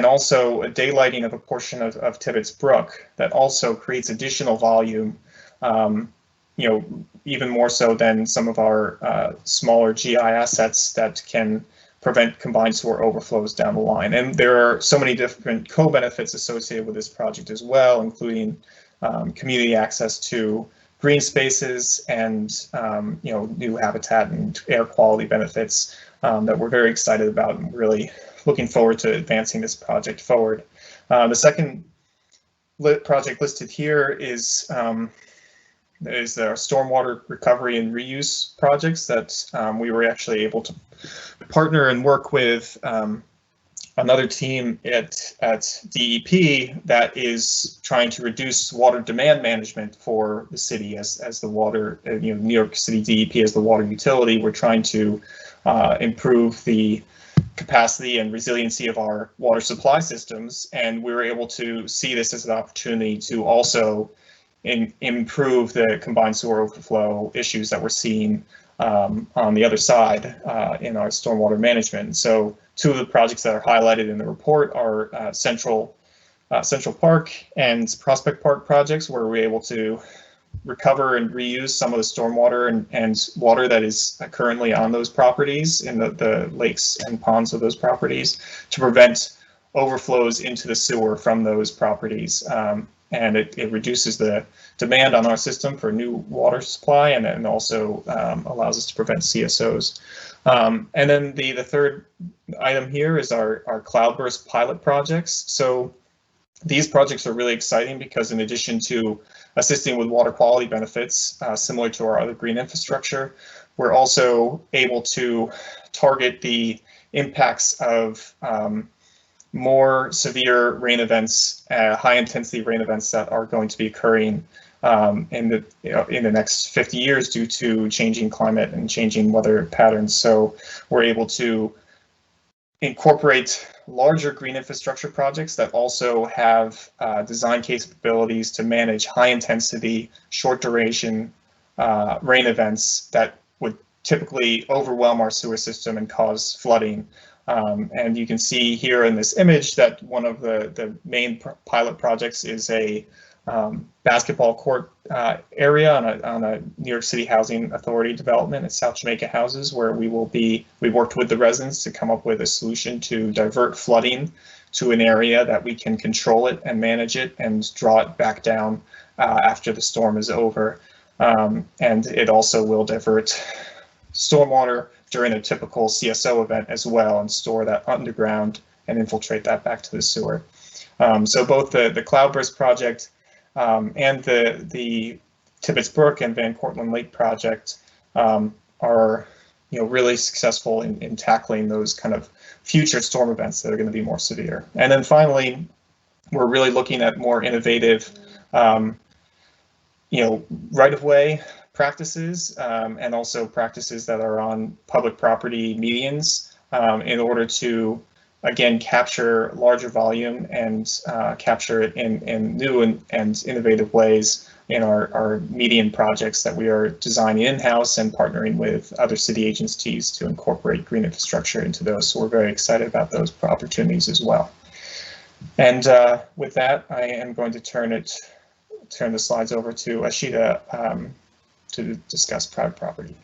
S5: also a daylighting of a portion of Tibbetts Brook that also creates additional volume, you know, even more so than some of our smaller GI assets that can prevent combined sewer overflows down the line. And there are so many different co-benefits associated with this project as well, including community access to green spaces and you know, new habitat and air quality benefits that we're very excited about and really looking forward to advancing this project forward. The second project listed here is our stormwater recovery and reuse projects that we were actually able to partner and work with another team at DEP that is trying to reduce water demand management for the city as the water, you know, New York City DEP as the water utility. We're trying to improve the capacity and resiliency of our water supply systems, and we were able to see this as an opportunity to also improve the combined sewer overflow issues that we're seeing on the other side in our stormwater management. So two of the projects that are highlighted in the report are Central Park and Prospect Park projects, where we're able to recover and reuse some of the stormwater and water that is currently on those properties in the lakes and ponds of those properties to prevent overflows into the sewer from those properties. And it reduces the demand on our system for new water supply, and then also allows us to prevent CSOs. And then the third item here is our cloudburst pilot projects. So these projects are really exciting because in addition to assisting with water quality benefits, similar to our other green infrastructure, we're also able to target the impacts of more severe rain events, high intensity rain events that are going to be occurring in the next 50 years due to changing climate and changing weather patterns. So we're able to incorporate larger green infrastructure projects that also have design capabilities to manage high intensity, short duration rain events that would typically overwhelm our sewer system and cause flooding. And you can see here in this image that one of the main pilot projects is a basketball court area on a New York City Housing Authority development at South Jamaica Houses, where we worked with the residents to come up with a solution to divert flooding to an area that we can control it and manage it and draw it back down after the storm is over. And it also will divert stormwater during a typical CSO event as well, and store that underground and infiltrate that back to the sewer. So both the Cloudburst project and the Tibbetts Brook and Van Cortlandt Lake project are really successful in tackling those kind of future storm events that are going to be more severe. And then finally, we're really looking at more innovative right-of-way practices and also practices that are on public property medians in order to, again, capture larger volume and capture it in new and innovative ways in our median projects that we are designing in-house and partnering with other city agencies to incorporate green infrastructure into those. So we're very excited about those opportunities as well. And with that, I am going to turn the slides over to Ashita to discuss private property.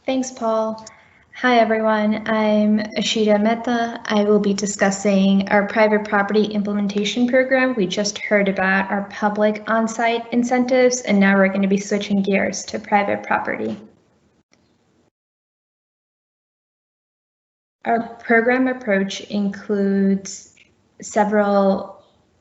S6: Thanks, Paul. Hi, everyone. I'm Ashita Mehta. I will be discussing our private property implementation program. We just heard about our public on-site incentives, and now we're going to be switching gears to private property. Our program approach includes several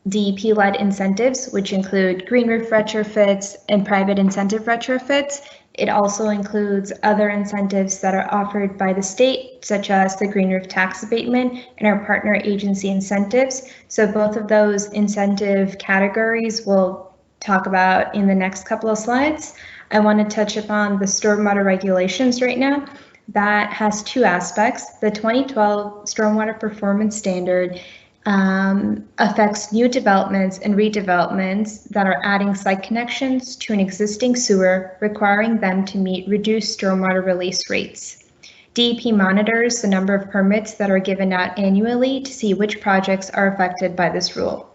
S6: DEP-led incentives, which include green roof retrofits and private incentive retrofits. It also includes other incentives that are offered by the state, such as the green roof tax abatement and our partner agency incentives. So both of those incentive categories we'll talk about in the next couple of slides. I want to touch upon the stormwater regulations right now. That has two aspects. The 2012 Stormwater Performance Standard affects new developments and redevelopments that are adding site connections to an existing sewer, requiring them to meet reduced stormwater release rates. DEP monitors the number of permits that are given out annually to see which projects are affected by this rule.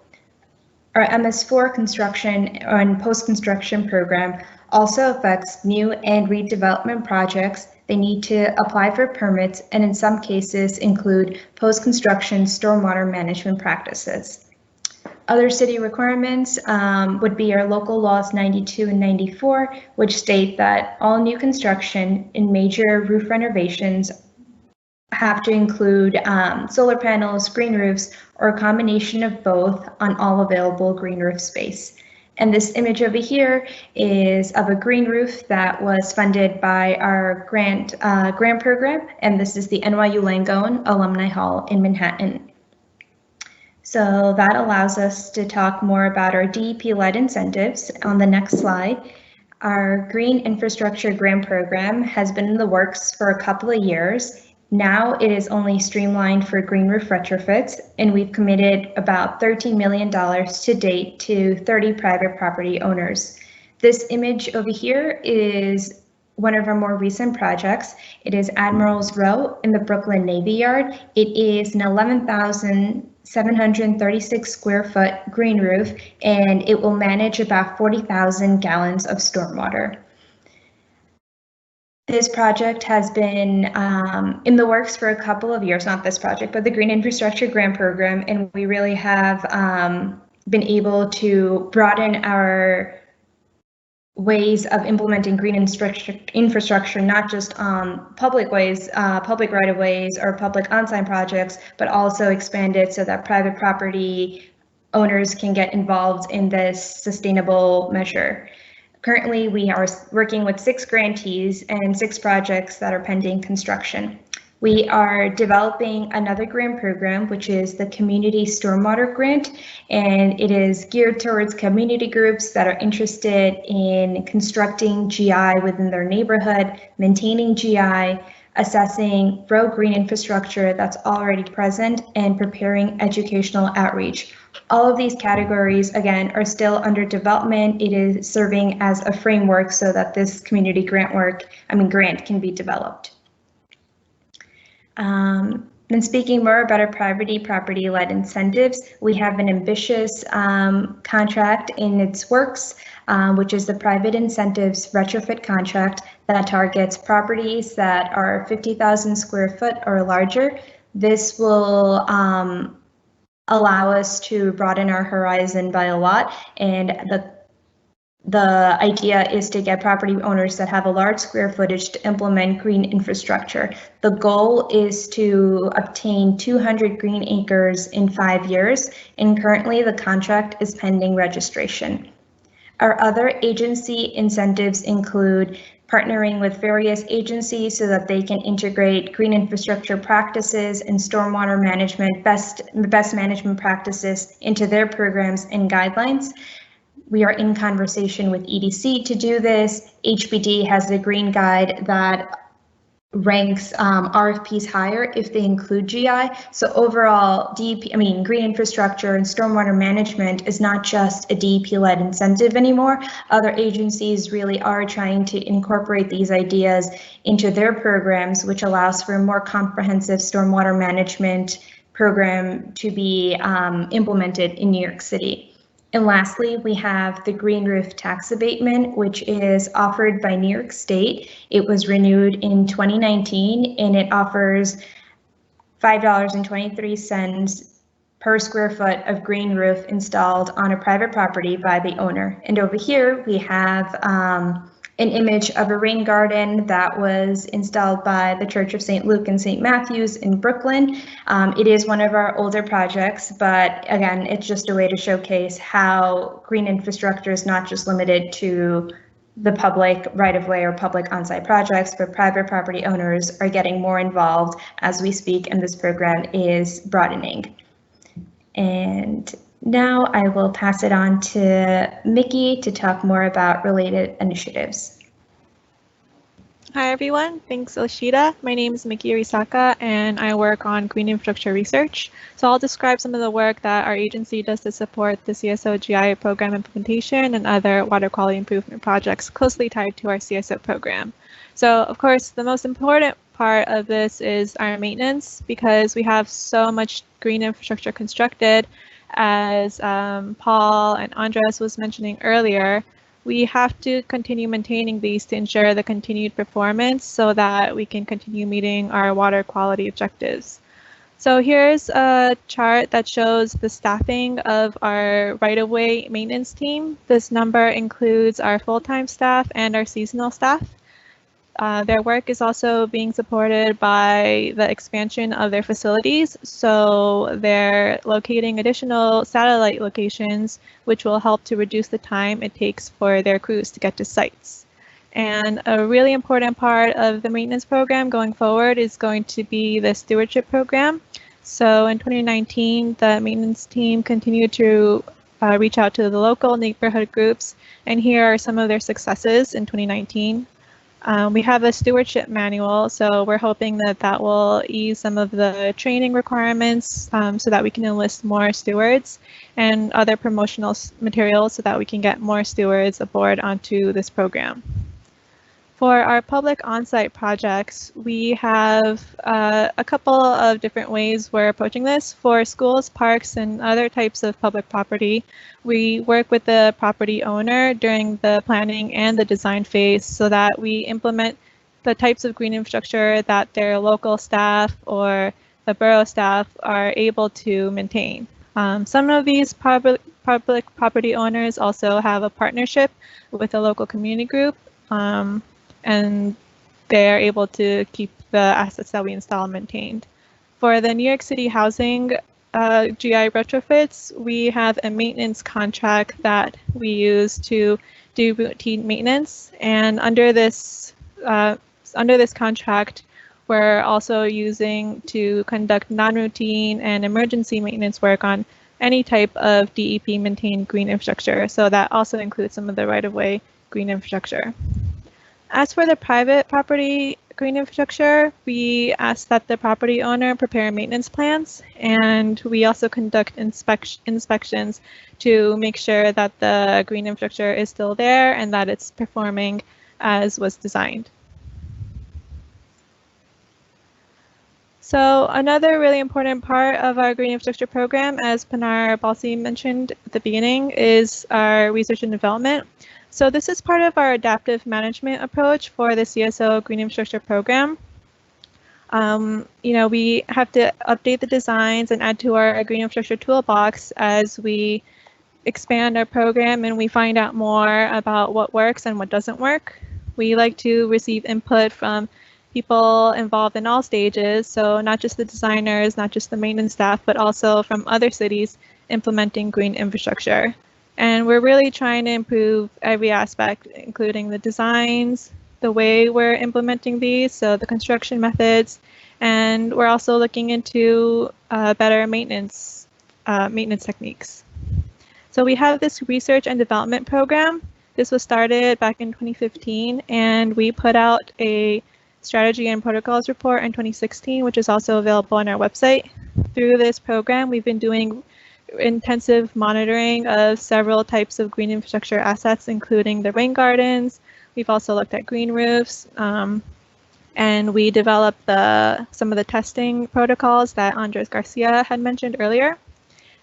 S6: Our MS4 construction and post-construction program also affects new and redevelopment projects. They need to apply for permits and in some cases include post-construction stormwater management practices. Other city requirements would be our local laws 92 and 94, which state that all new construction in major roof renovations have to include solar panels, green roofs, or a combination of both on all available green roof space. And this image over here is of a green roof that was funded by our grant program, and this is the NYU Langone Alumni Hall in Manhattan. So that allows us to talk more about our DEP-led incentives on the next slide. Our Green Infrastructure Grant Program has been in the works for a couple of years. Now it is only streamlined for green roof retrofits, and we've committed about $13 million to date to 30 private property owners. This image over here is one of our more recent projects. It is Admiral's Row in the Brooklyn Navy Yard. It is an 11,736 square foot green roof, and it will manage about 40,000 gallons of stormwater. This project has been in the works for a couple of years, not this project, but the Green Infrastructure Grant Program, and we really have been able to broaden our ways of implementing green infrastructure, not just public ways, public right-of-ways or public on-site projects, but also expand it so that private property owners can get involved in this sustainable measure. Currently, we are working with 6 grantees and 6 projects that are pending construction. We are developing another grant program, which is the Community Stormwater Grant, and it is geared towards community groups that are interested in constructing GI within their neighborhood, maintaining GI, assessing road green infrastructure that's already present, and preparing educational outreach. All of these categories, again, are still under development. It is serving as a framework so that this community grant can be developed. And speaking more about our property-led incentives, we have an ambitious contract in its works, which is the private incentives retrofit contract that targets properties that are 50,000 square foot or larger. This will allow us to broaden our horizon by a lot, and the idea is to get property owners that have a large square footage to implement green infrastructure. The goal is to obtain 200 green acres in 5 years, and currently the contract is pending registration. Our other agency incentives include partnering with various agencies so that they can integrate green infrastructure practices and stormwater management best management practices into their programs and guidelines. We are in conversation with EDC to do this. HPD has a green guide that ranks RFPs higher if they include GI. So overall, green infrastructure and stormwater management is not just a DEP-led incentive anymore. Other agencies really are trying to incorporate these ideas into their programs, which allows for a more comprehensive stormwater management program to be implemented in New York City. And lastly, we have the Green Roof Tax Abatement, which is offered by New York State. It was renewed in 2019, and it offers $5.23 per square foot of green roof installed on a private property by the owner. And over here, we have an image of a rain garden that was installed by the Church of St. Luke and St. Matthew's in Brooklyn. It is one of our older projects, but again, it's just a way to showcase how green infrastructure is not just limited to the public right-of-way or public on-site projects, but private property owners are getting more involved as we speak, and this program is broadening. And now I will pass it on to Mickey to talk more about related initiatives.
S7: Hi everyone, thanks Elshida. My name is Miki Arisaka and I work on green infrastructure research. So I'll describe some of the work that our agency does to support the CSO GI program implementation and other water quality improvement projects closely tied to our CSO program. So of course, the most important part of this is our maintenance because we have so much green infrastructure constructed. As Paul and Andres was mentioning earlier, we have to continue maintaining these to ensure the continued performance so that we can continue meeting our water quality objectives. So here's a chart that shows the staffing of our right-of-way maintenance team. This number includes our full-time staff and our seasonal staff. Their work is also being supported by the expansion of their facilities. So they're locating additional satellite locations, which will help to reduce the time it takes for their crews to get to sites. And a really important part of the maintenance program going forward is going to be the stewardship program. So in 2019, the maintenance team continued to reach out to the local neighborhood groups. And here are some of their successes in 2019. We have a stewardship manual, so we're hoping that that will ease some of the training requirements so that we can enlist more stewards and other promotional materials so that we can get more stewards aboard onto this program. For our public on-site projects, we have a couple of different ways we're approaching this. For schools, parks, and other types of public property, we work with the property owner during the planning and the design phase so that we implement the types of green infrastructure that their local staff or the borough staff are able to maintain. Some of these public property owners also have a partnership with a local community group, and they're able to keep the assets that we install maintained. For the New York City housing GI retrofits, we have a maintenance contract that we use to do routine maintenance, and under this contract, we're also using to conduct non-routine and emergency maintenance work on any type of DEP maintained green infrastructure. So that also includes some of the right-of-way green infrastructure. As for the private property green infrastructure, we ask that the property owner prepare maintenance plans, and we also conduct inspections to make sure that the green infrastructure is still there and that it's performing as was designed. So another really important part of our green infrastructure program, as Pinar Balsi mentioned at the beginning, is our research and development. So this is part of our adaptive management approach for the CSO Green Infrastructure Program. We have to update the designs and add to our green infrastructure toolbox as we expand our program and we find out more about what works and what doesn't work. We like to receive input from people involved in all stages, so not just the designers, not just the maintenance staff, but also from other cities implementing green infrastructure. And we're really trying to improve every aspect, including the designs, the way we're implementing these, so the construction methods, and we're also looking into better maintenance techniques. So we have this research and development program. This was started back in 2015, and we put out a strategy and protocols report in 2016, which is also available on our website. Through this program, we've been doing intensive monitoring of several types of green infrastructure assets, including the rain gardens. We've also looked at green roofs, and we developed some of the testing protocols that Andres Garcia had mentioned earlier.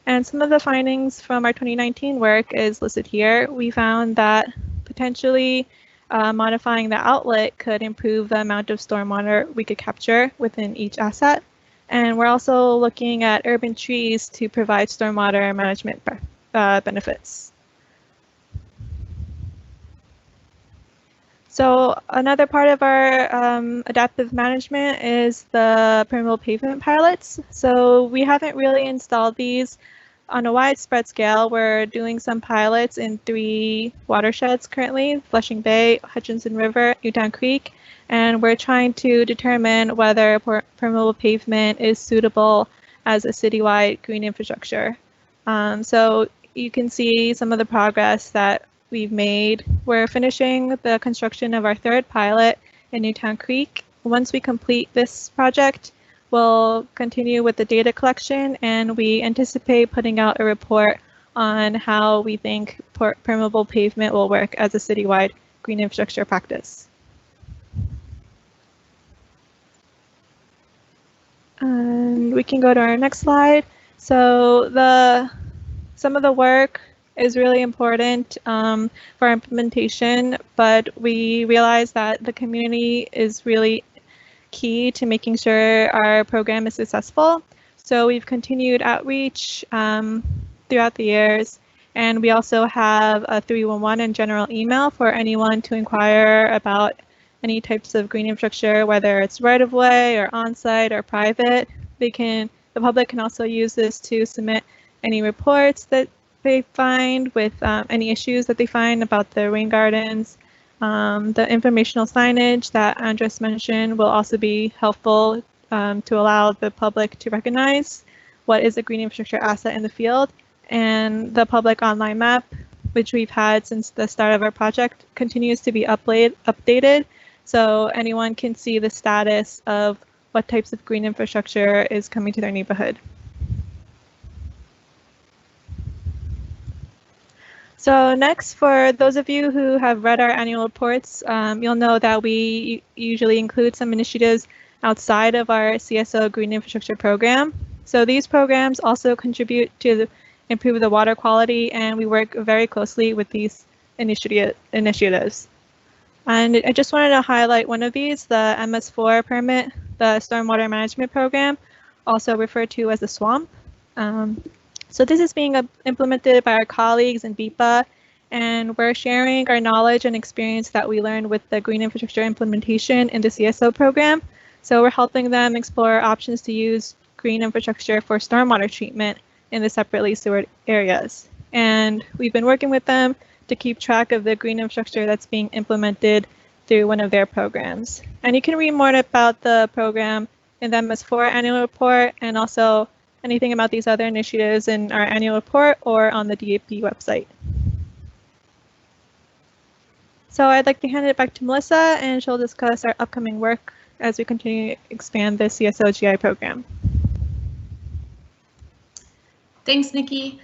S7: And some of the findings from our 2019 work is listed here. We found that potentially modifying the outlet could improve the amount of stormwater we could capture within each asset. And we're also looking at urban trees to provide stormwater management benefits. So another part of our adaptive management is the permeable pavement pilots. So we haven't really installed these on a widespread scale. We're doing some pilots in 3 watersheds currently: Flushing Bay, Hutchinson River, Newtown Creek, and we're trying to determine whether permeable pavement is suitable as a citywide green infrastructure. So you can see some of the progress that we've made. We're finishing the construction of our 3rd pilot in Newtown Creek. Once we complete this project, we'll continue with the data collection, and we anticipate putting out a report on how we think permeable pavement will work as a citywide green infrastructure practice. And we can go to our next slide. So some of the work is really important for implementation, but we realize that the community is really key to making sure our program is successful. So we've continued outreach throughout the years, and we also have a 311 and general email for anyone to inquire about any types of green infrastructure, whether it's right-of-way or on-site or private. The public can also use this to submit any reports that they find with any issues that they find about the rain gardens. The informational signage that Andres mentioned will also be helpful to allow the public to recognize what is a green infrastructure asset in the field. And the public online map, which we've had since the start of our project, continues to be updated, so anyone can see the status of what types of green infrastructure is coming to their neighborhood. So next, for those of you who have read our annual reports, you'll know that we usually include some initiatives outside of our CSO Green Infrastructure Program. So these programs also contribute to improve the water quality, and we work very closely with these initiatives. And I just wanted to highlight one of these, the MS4 permit, the Stormwater Management Program, also referred to as the SWAMP. So this is being implemented by our colleagues in BIPA, and we're sharing our knowledge and experience that we learned with the green infrastructure implementation in the CSO program. So we're helping them explore options to use green infrastructure for stormwater treatment in the separately sewered areas. And we've been working with them to keep track of the green infrastructure that's being implemented through one of their programs. And you can read more about the program in the MS4 annual report, and also anything about these other initiatives in our annual report or on the DAP website. So I'd like to hand it back to Melissa, and she'll discuss our upcoming work as we continue to expand the CSO-GI program.
S3: Thanks, Nikki.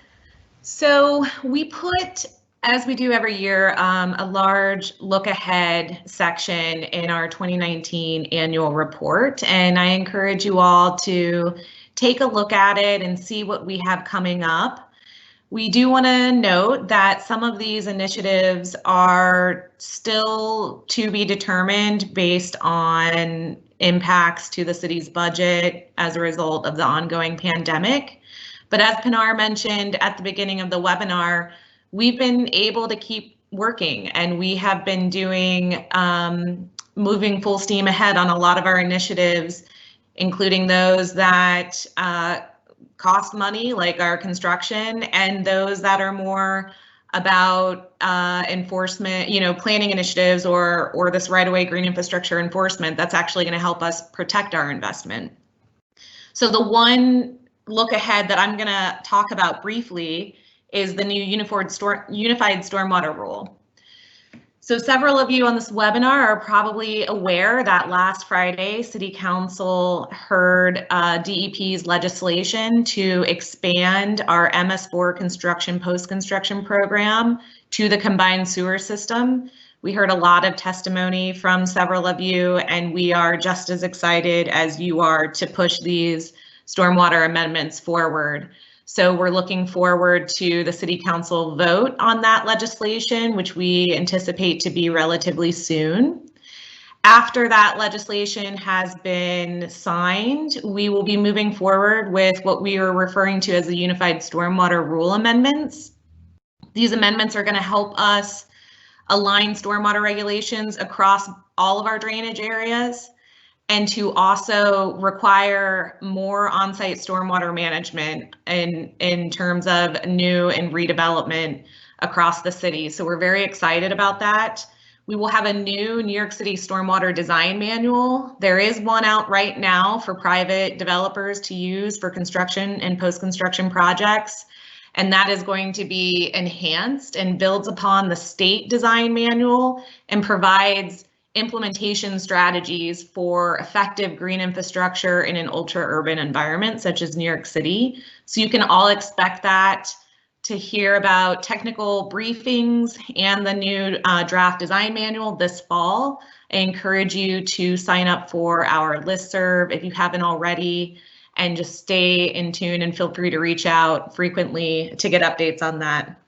S3: So we put, as we do every year, a large look ahead section in our 2019 annual report, and I encourage you all to take a look at it and see what we have coming up. We do want to note that some of these initiatives are still to be determined based on impacts to the city's budget as a result of the ongoing pandemic. But as Pinar mentioned at the beginning of the webinar, we've been able to keep working, and we have been doing moving full steam ahead on a lot of our initiatives, including those that cost money, like our construction, and those that are more about enforcement, planning initiatives or this right-of-way green infrastructure enforcement that's actually going to help us protect our investment. So the one look ahead that I'm going to talk about briefly is the new Unified Stormwater Rule. So several of you on this webinar are probably aware that last Friday, City Council heard DEP's legislation to expand our MS4 construction post-construction program to the combined sewer system. We heard a lot of testimony from several of you, and we are just as excited as you are to push these stormwater amendments forward. So we're looking forward to the City Council vote on that legislation, which we anticipate to be relatively soon. After that legislation has been signed, we will be moving forward with what we are referring to as the Unified Stormwater Rule amendments. These amendments are going to help us align stormwater regulations across all of our drainage areas, and to also require more on-site stormwater management in terms of new and redevelopment across the city. So we're very excited about that. We will have a new New York City Stormwater Design Manual. There is one out right now for private developers to use for construction and post-construction projects, and that is going to be enhanced and builds upon the state design manual and provides implementation strategies for effective green infrastructure in an ultra-urban environment such as New York City. So you can all expect that to hear about technical briefings and the new draft design manual this fall. I encourage you to sign up for our listserv if you haven't already, and just stay in tune and feel free to reach out frequently to get updates on that.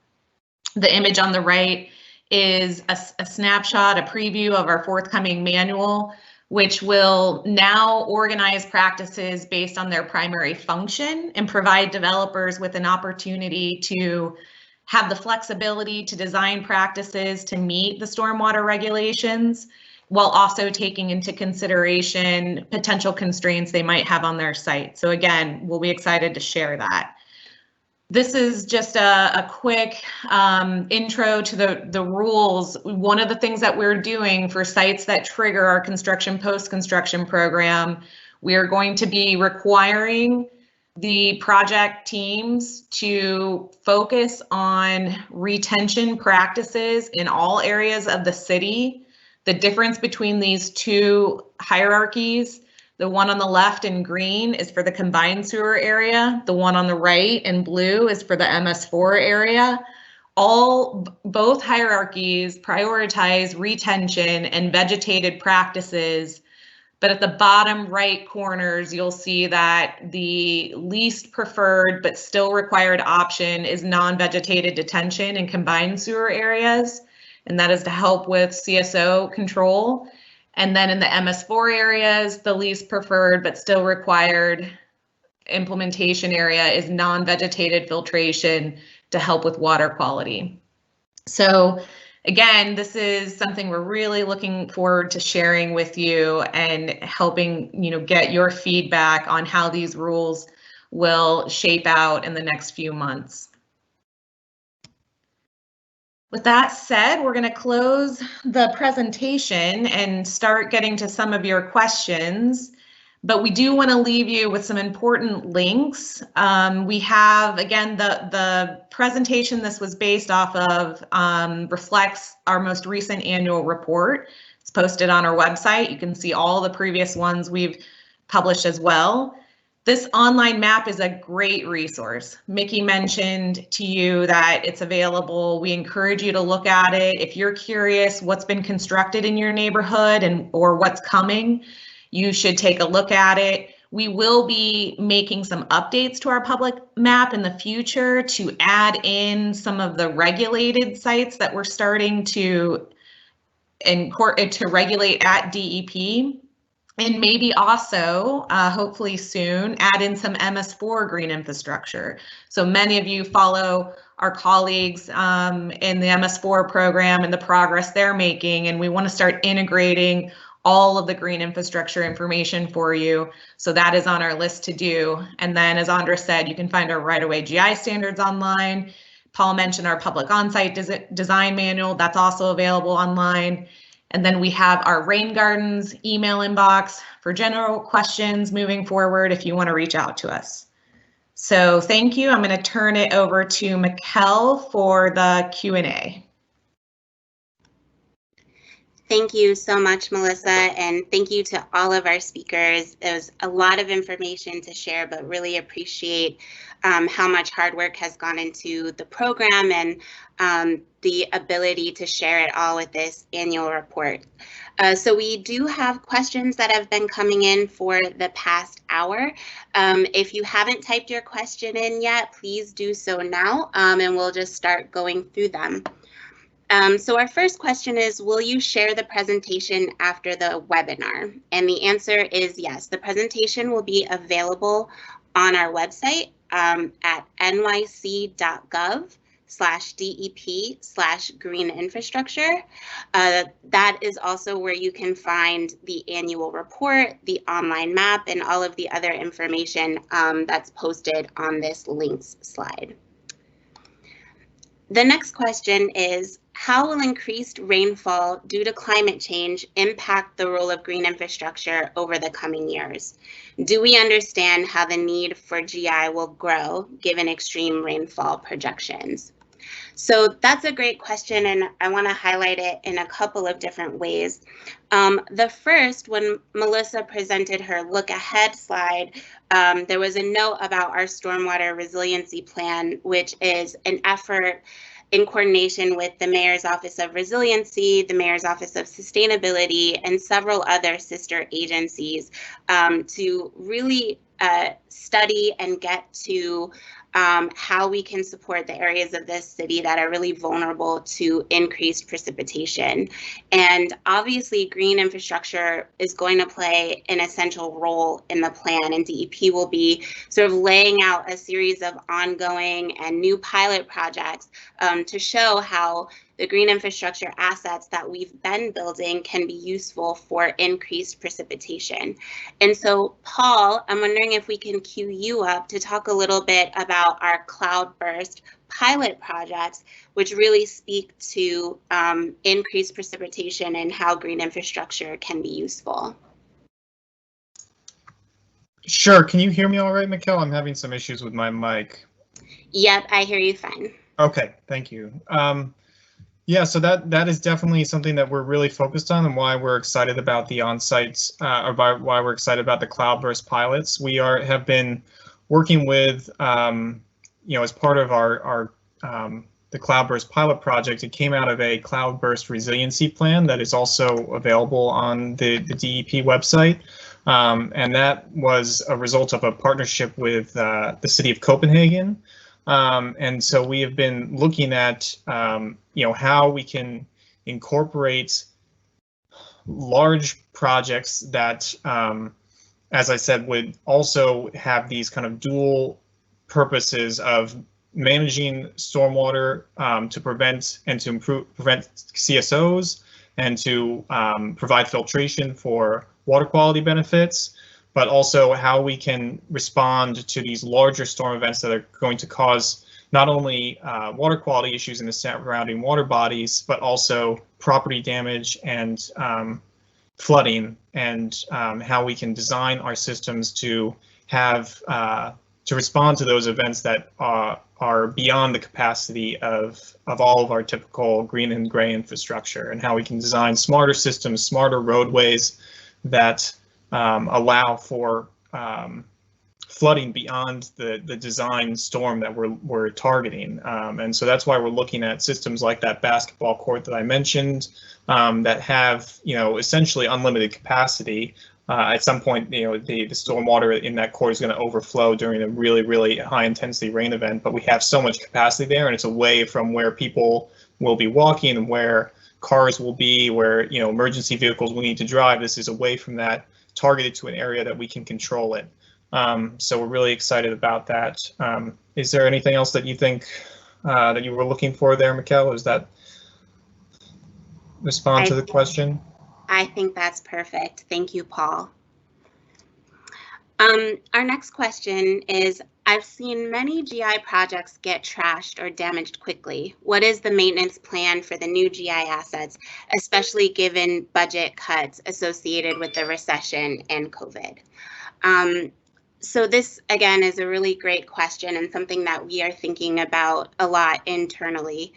S3: The image on the right is a snapshot, a preview of our forthcoming manual, which will now organize practices based on their primary function and provide developers with an opportunity to have the flexibility to design practices to meet the stormwater regulations, while also taking into consideration potential constraints they might have on their site. So again, we'll be excited to share that. This is just a quick intro to the rules. One of the things that we're doing for sites that trigger our construction post-construction program, we are going to be requiring the project teams to focus on retention practices in all areas of the city. The difference between these two hierarchies, the one on the left in green is for the combined sewer area. The one on the right in blue is for the MS4 area. Both hierarchies prioritize retention and vegetated practices, but at the bottom right corners, you'll see that the least preferred but still required option is non-vegetated detention in combined sewer areas. and that is to help with CSO control. And then in the MS4 areas, the least preferred but still required implementation area is non-vegetated filtration to help with water quality. So again, this is something we're really looking forward to sharing with you and helping, get your feedback on how these rules will shape out in the next few months. With that said, we're going to close the presentation and start getting to some of your questions. But we do want to leave you with some important links. We have, again, the presentation this was based off of reflects our most recent annual report. It's posted on our website. You can see all the previous ones we've published as well. This online map is a great resource. Mickey mentioned to you that it's available. We encourage you to look at it. If you're curious what's been constructed in your neighborhood or what's coming, you should take a look at it. We will be making some updates to our public map in the future to add in some of the regulated sites that we're starting to regulate at DEP. And maybe also, hopefully soon, add in some MS4 green infrastructure. So many of you follow our colleagues in the MS4 program and the progress they're making, and we want to start integrating all of the green infrastructure information for you. So that is on our list to do. And then, as Andres said, you can find our right-of-way GI standards online. Paul mentioned our public on-site design manual. That's also available online. And then we have our rain gardens email inbox for general questions moving forward if you want to reach out to us. So thank you. I'm going to turn it over to Mikkel for the Q&A.
S1: Thank you so much, Melissa, and thank you to all of our speakers. It was a lot of information to share, but really appreciate how much hard work has gone into the program and the ability to share it all with this annual report. So we do have questions that have been coming in for the past hour. If you haven't typed your question in yet, please do so now, and we'll just start going through them. So our first question is, will you share the presentation after the webinar? And the answer is yes. The presentation will be available on our website at nyc.gov/DEP/green infrastructure. That is also where you can find the annual report, the online map, and all of the other information that's posted on this links slide. The next question is, how will increased rainfall due to climate change impact the role of green infrastructure over the coming years? Do we understand how the need for GI will grow given extreme rainfall projections? So that's a great question, and I want to highlight it in a couple of different ways. The first, when Melissa presented her look ahead slide, there was a note about our stormwater resiliency plan, which is an effort in coordination with the Mayor's Office of Resiliency, the Mayor's Office of Sustainability, and several other sister agencies to really study and get to how we can support the areas of this city that are really vulnerable to increased precipitation. And obviously, green infrastructure is going to play an essential role in the plan, and DEP will be sort of laying out a series of ongoing and new pilot projects to show how the green infrastructure assets that we've been building can be useful for increased precipitation. And so, Paul, I'm wondering if we can queue you up to talk a little bit about our cloudburst pilot projects, which really speak to increased precipitation and how green infrastructure can be useful.
S5: Sure. Can you hear me all right, Mikkel? I'm having some issues with my mic.
S1: Yep, I hear you fine.
S5: Okay, thank you. Yeah, so that is definitely something that we're really focused on, and why we're excited about the on-sites, or why we're excited about the cloudburst pilots. We have been working with, as part of our the cloudburst pilot project. It came out of a cloudburst resiliency plan that is also available on the DEP website, and that was a result of a partnership with the city of Copenhagen. And so we have been looking at, how we can incorporate large projects that, as I said, would also have these kind of dual purposes of managing stormwater to prevent and to prevent CSOs and to provide filtration for water quality benefits, but also how we can respond to these larger storm events that are going to cause not only water quality issues in the surrounding water bodies, but also property damage and flooding, and how we can design our systems to have to respond to those events that are beyond the capacity of all of our typical green and gray infrastructure, and how we can design smarter systems, smarter roadways that allow for flooding beyond the design storm that we're targeting. And so that's why we're looking at systems like that basketball court that I mentioned, that have, essentially unlimited capacity. At some point, the stormwater in that court is going to overflow during a really, really high intensity rain event, but we have so much capacity there, and it's away from where people will be walking and where cars will be, where, emergency vehicles will need to drive. This is away from that, targeted to an area that we can control it. So we're really excited about that. Is there anything else that you think that you were looking for there, Mikkel? Does that respond to the question?
S1: I think that's perfect. Thank you, Paul. Our next question is, I've seen many GI projects get trashed or damaged quickly. What is the maintenance plan for the new GI assets, especially given budget cuts associated with the recession and COVID? So this, again, is a really great question and something that we are thinking about a lot internally.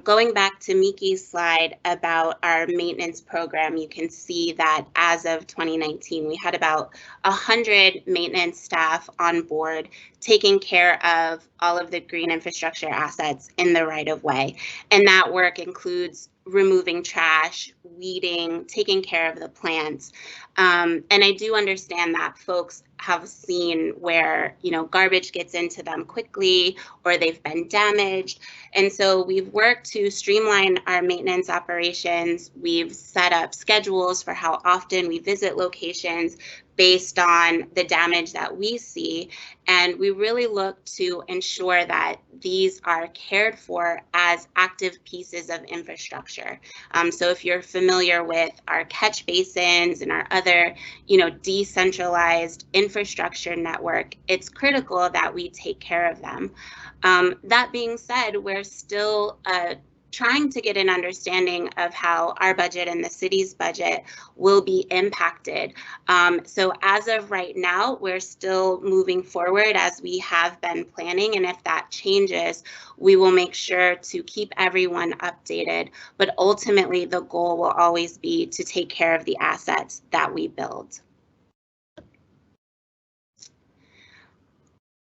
S1: Going back to Miki's slide about our maintenance program, you can see that as of 2019, we had about 100 maintenance staff on board taking care of all of the green infrastructure assets in the right-of-way. And that work includes removing trash, weeding, taking care of the plants. And I do understand that folks have seen where, garbage gets into them quickly or they've been damaged. And so we've worked to streamline our maintenance operations. We've set up schedules for how often we visit locations based on the damage that we see. And we really look to ensure that these are cared for as active pieces of infrastructure. So if you're familiar with our catch basins and our other, decentralized infrastructure network, it's critical that we take care of them. That being said, we're still trying to get an understanding of how our budget and the city's budget will be impacted. So as of right now, we're still moving forward as we have been planning. And if that changes, we will make sure to keep everyone updated. But ultimately, the goal will always be to take care of the assets that we build.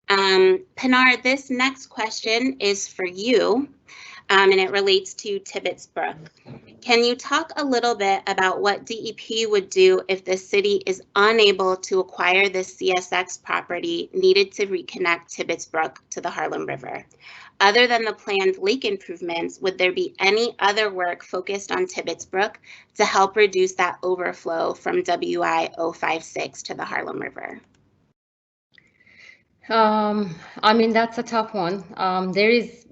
S1: Pinar, this next question is for you. And it relates to Tibbetts Brook. Can you talk a little bit about what DEP would do if the city is unable to acquire the CSX property needed to reconnect Tibbetts Brook to the Harlem River? Other than the planned lake improvements, would there be any other work focused on Tibbetts Brook to help reduce that overflow from WI 056 to the Harlem River?
S2: That's a tough one. There is,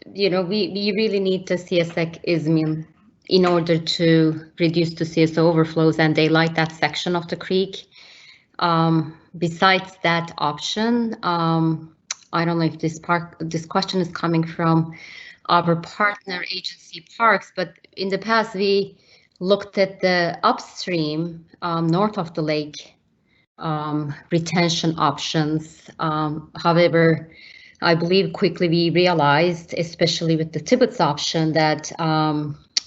S2: we really need the CSX ISMIL in order to reduce the CSO overflows and daylight that section of the creek. Besides that option, I don't know if this question is coming from our partner agency Parks, but in the past we looked at the upstream north of the lake retention options. However, I believe quickly we realized, especially with the Tibbetts option, that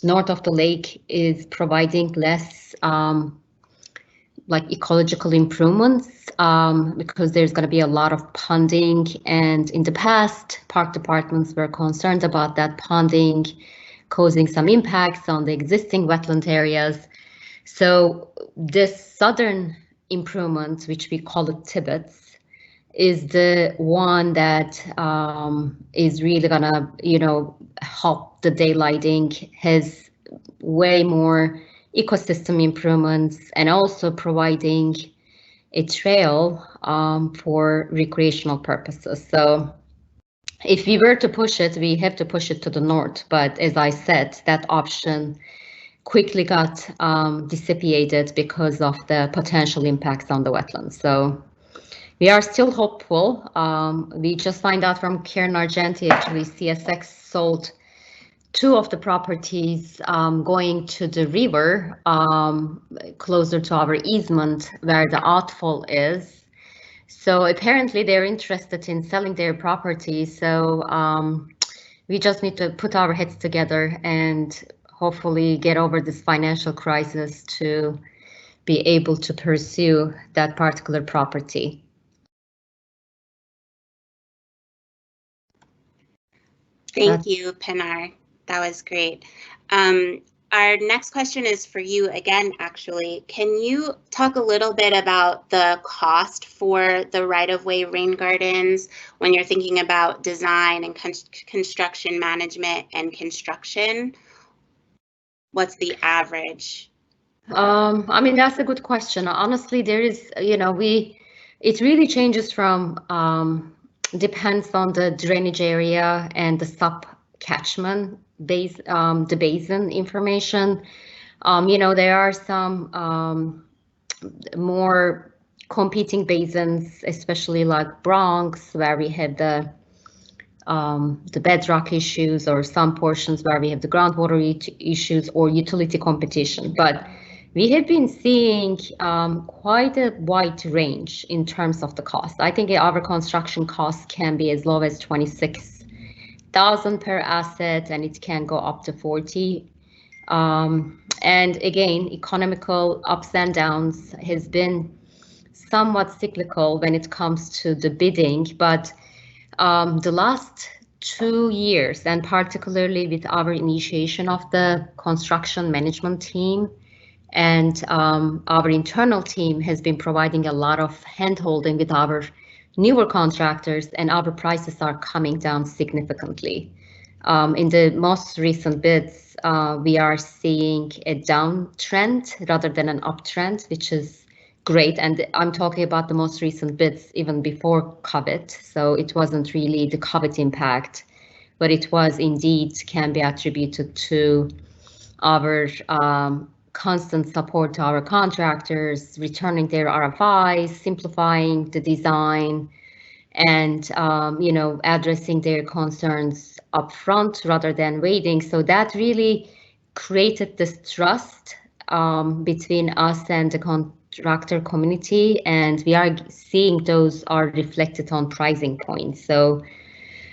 S2: north of the lake is providing less ecological improvements because there's going to be a lot of ponding, and in the past park departments were concerned about that ponding causing some impacts on the existing wetland areas. So this southern improvements, which we call it Tibbetts, is the one that is really gonna, help the daylighting, has way more ecosystem improvements, and also providing a trail for recreational purposes. So if we were to push it, we have to push it to the north. But as I said, that option quickly got dissipated because of the potential impacts on the wetlands. So we are still hopeful. We just find out from Karen Argenti, actually, CSX sold 2 of the properties going to the river, closer to our easement where the outfall is. So apparently they're interested in selling their property. So we just need to put our heads together and hopefully get over this financial crisis to be able to pursue that particular property.
S1: Thank you, Pinar. That was great. Our next question is for you again, actually. Can you talk a little bit about the cost for the right-of-way rain gardens when you're thinking about design and construction management and construction? What's the average?
S2: I mean, that's a good question. Honestly, there is, it really changes from, depends on the drainage area and the sub-catchment base, the basin information. There are some more competing basins, especially like Bronx, where we have the bedrock issues, or some portions where we have the groundwater issues or utility competition. But we have been seeing quite a wide range in terms of the cost. I think our construction costs can be as low as $26,000 per asset, and it can go up to $40,000. And again, economical ups and downs has been somewhat cyclical when it comes to the bidding, but the last 2 years, and particularly with our initiation of the construction management team, and our internal team has been providing a lot of hand-holding with our newer contractors, and our prices are coming down significantly. In the most recent bids, we are seeing a downtrend rather than an uptrend, which is great. And I'm talking about the most recent bids even before COVID. So it wasn't really the COVID impact, but it was indeed can be attributed to our constant support to our contractors, returning their RFIs, simplifying the design, and addressing their concerns upfront rather than waiting. So that really created this trust between us and the contractor community, and we are seeing those are reflected on pricing points. So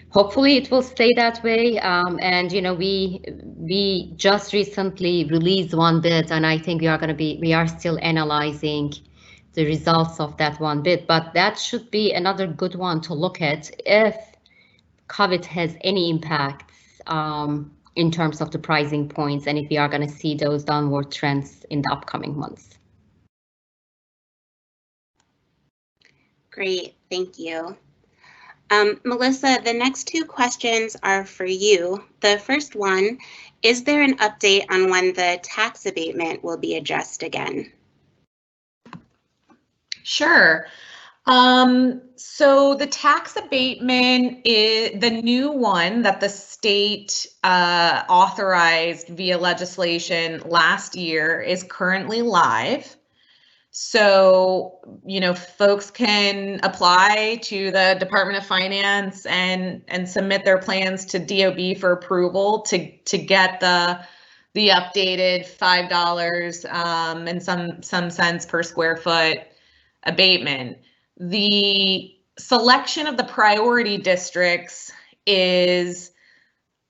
S2: hopefully it will stay that way. And we just recently released one bid, and I think we are still analyzing the results of that one bid, but that should be another good one to look at if COVID has any impacts in terms of the pricing points, and if we are going to see those downward trends in the upcoming months.
S1: Great, thank you. Melissa, the next 2 questions are for you. The first one, is there an update on when the tax abatement will be addressed again?
S3: Sure. So the tax abatement is the new one that the state authorized via legislation last year is currently live. So, folks can apply to the Department of Finance and submit their plans to DOB for approval to get the updated $5 and some cents per square foot abatement. The selection of the priority districts is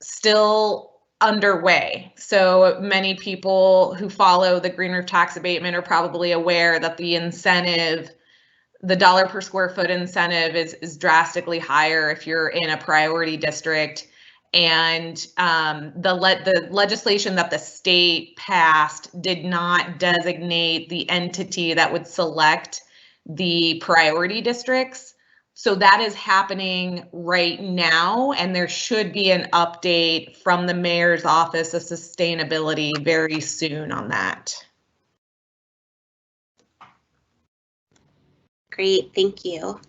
S3: still underway. So many people who follow the green roof tax abatement are probably aware that the incentive, the dollar per square foot incentive is drastically higher if you're in a priority district. And the legislation that the state passed did not designate the entity that would select the priority districts So that is happening right now, and there should be an update from the Mayor's Office of Sustainability very soon on that.
S1: Great, thank you.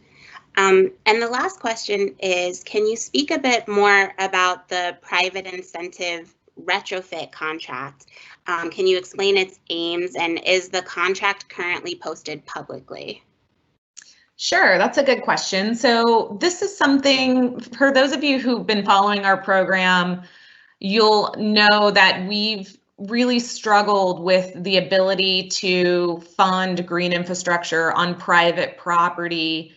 S1: And the last question is, can you speak a bit more about the private incentive retrofit contract? Can you explain its aims, and is the contract currently posted publicly?
S3: Sure, that's a good question. So this is something, for those of you who've been following our program, you'll know that we've really struggled with the ability to fund green infrastructure on private property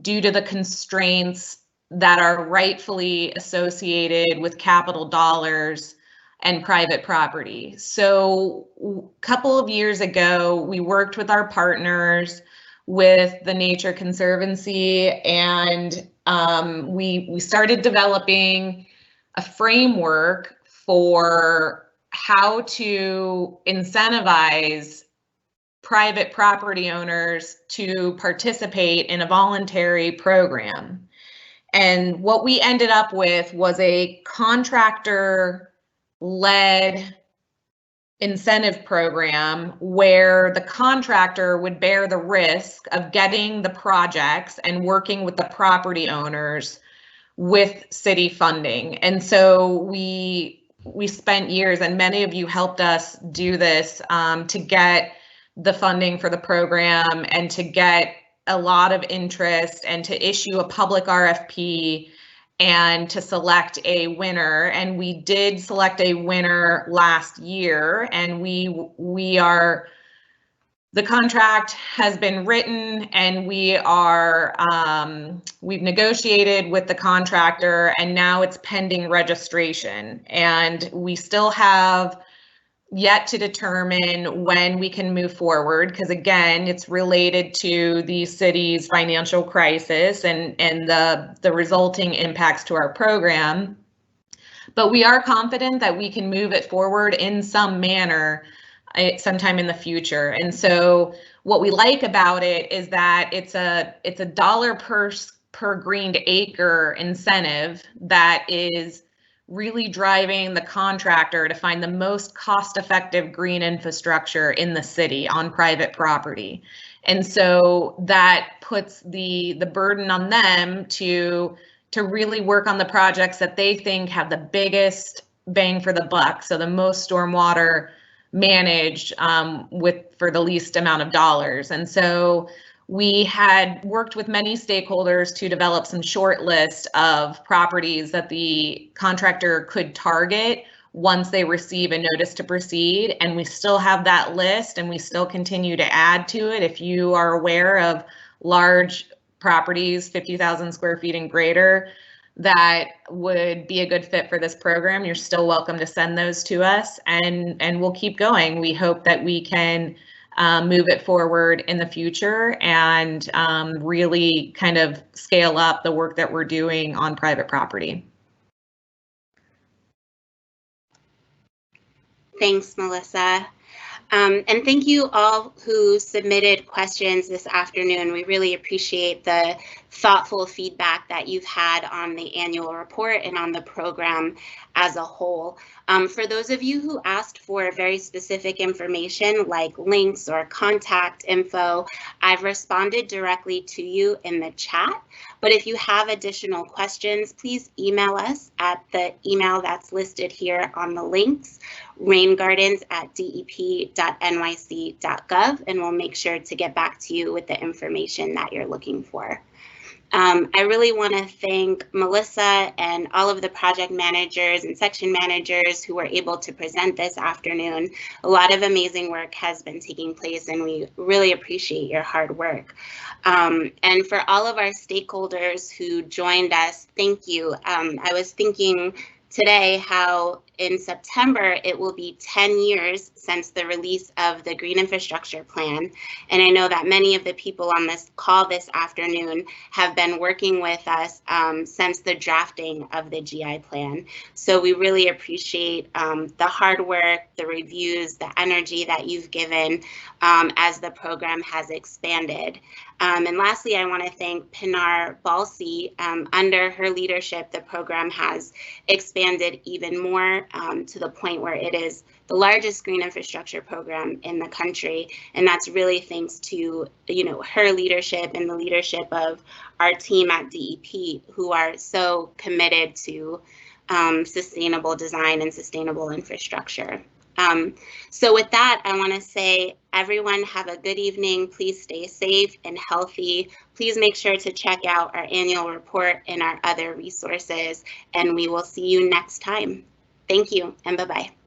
S3: due to the constraints that are rightfully associated with capital dollars and private property. So a couple of years ago, we worked with our partners with the Nature Conservancy, and we started developing a framework for how to incentivize private property owners to participate in a voluntary program. And what we ended up with was a contractor-led incentive program where the contractor would bear the risk of getting the projects and working with the property owners with city funding. And so we spent years, and many of you helped us do this, to get the funding for the program and to get a lot of interest and to issue a public RFP and to select a winner. And we did select a winner last year, and the contract has been written, and we've negotiated with the contractor, and now it's pending registration. And we still have yet to determine when we can move forward, because again, it's related to the city's financial crisis and the resulting impacts to our program. But we are confident that we can move it forward in some manner sometime in the future. And so what we like about it is that it's a $1 per greened acre incentive that is really driving the contractor to find the most cost-effective green infrastructure in the city on private property. And so that puts the burden on them to really work on the projects that they think have the biggest bang for the buck, so the most stormwater managed for the least amount of dollars. And so we had worked with many stakeholders to develop some short list of properties that the contractor could target once they receive a notice to proceed. And we still have that list, and we still continue to add to it. If you are aware of large properties, 50,000 square feet and greater, that would be a good fit for this program, you're still welcome to send those to us, and we'll keep going. We hope that we can move it forward in the future and really kind of scale up the work that we're doing on private property.
S1: Thanks, Melissa. And thank you all who submitted questions this afternoon. We really appreciate the thoughtful feedback that you've had on the annual report and on the program as a whole. For those of you who asked for very specific information like links or contact info, I've responded directly to you in the chat. But if you have additional questions, please email us at the email that's listed here on the links, raingardens@dep.nyc.gov, and we'll make sure to get back to you with the information that you're looking for. I really want to thank Melissa and all of the project managers and section managers who were able to present this afternoon. A lot of amazing work has been taking place, and we really appreciate your hard work. And for all of our stakeholders who joined us, thank you. I was thinking today how in September, it will be 10 years since the release of the Green Infrastructure Plan. And I know that many of the people on this call this afternoon have been working with us since the drafting of the GI plan. So we really appreciate the hard work, the reviews, the energy that you've given as the program has expanded. And lastly, I want to thank Pinar Balsi. Under her leadership, the program has expanded even more to the point where it is the largest green infrastructure program in the country. And that's really thanks to, her leadership and the leadership of our team at DEP, who are so committed to sustainable design and sustainable infrastructure. So with that, I want to say, everyone have a good evening. Please stay safe and healthy. Please make sure to check out our annual report and our other resources, and we will see you next time. Thank you, and bye-bye.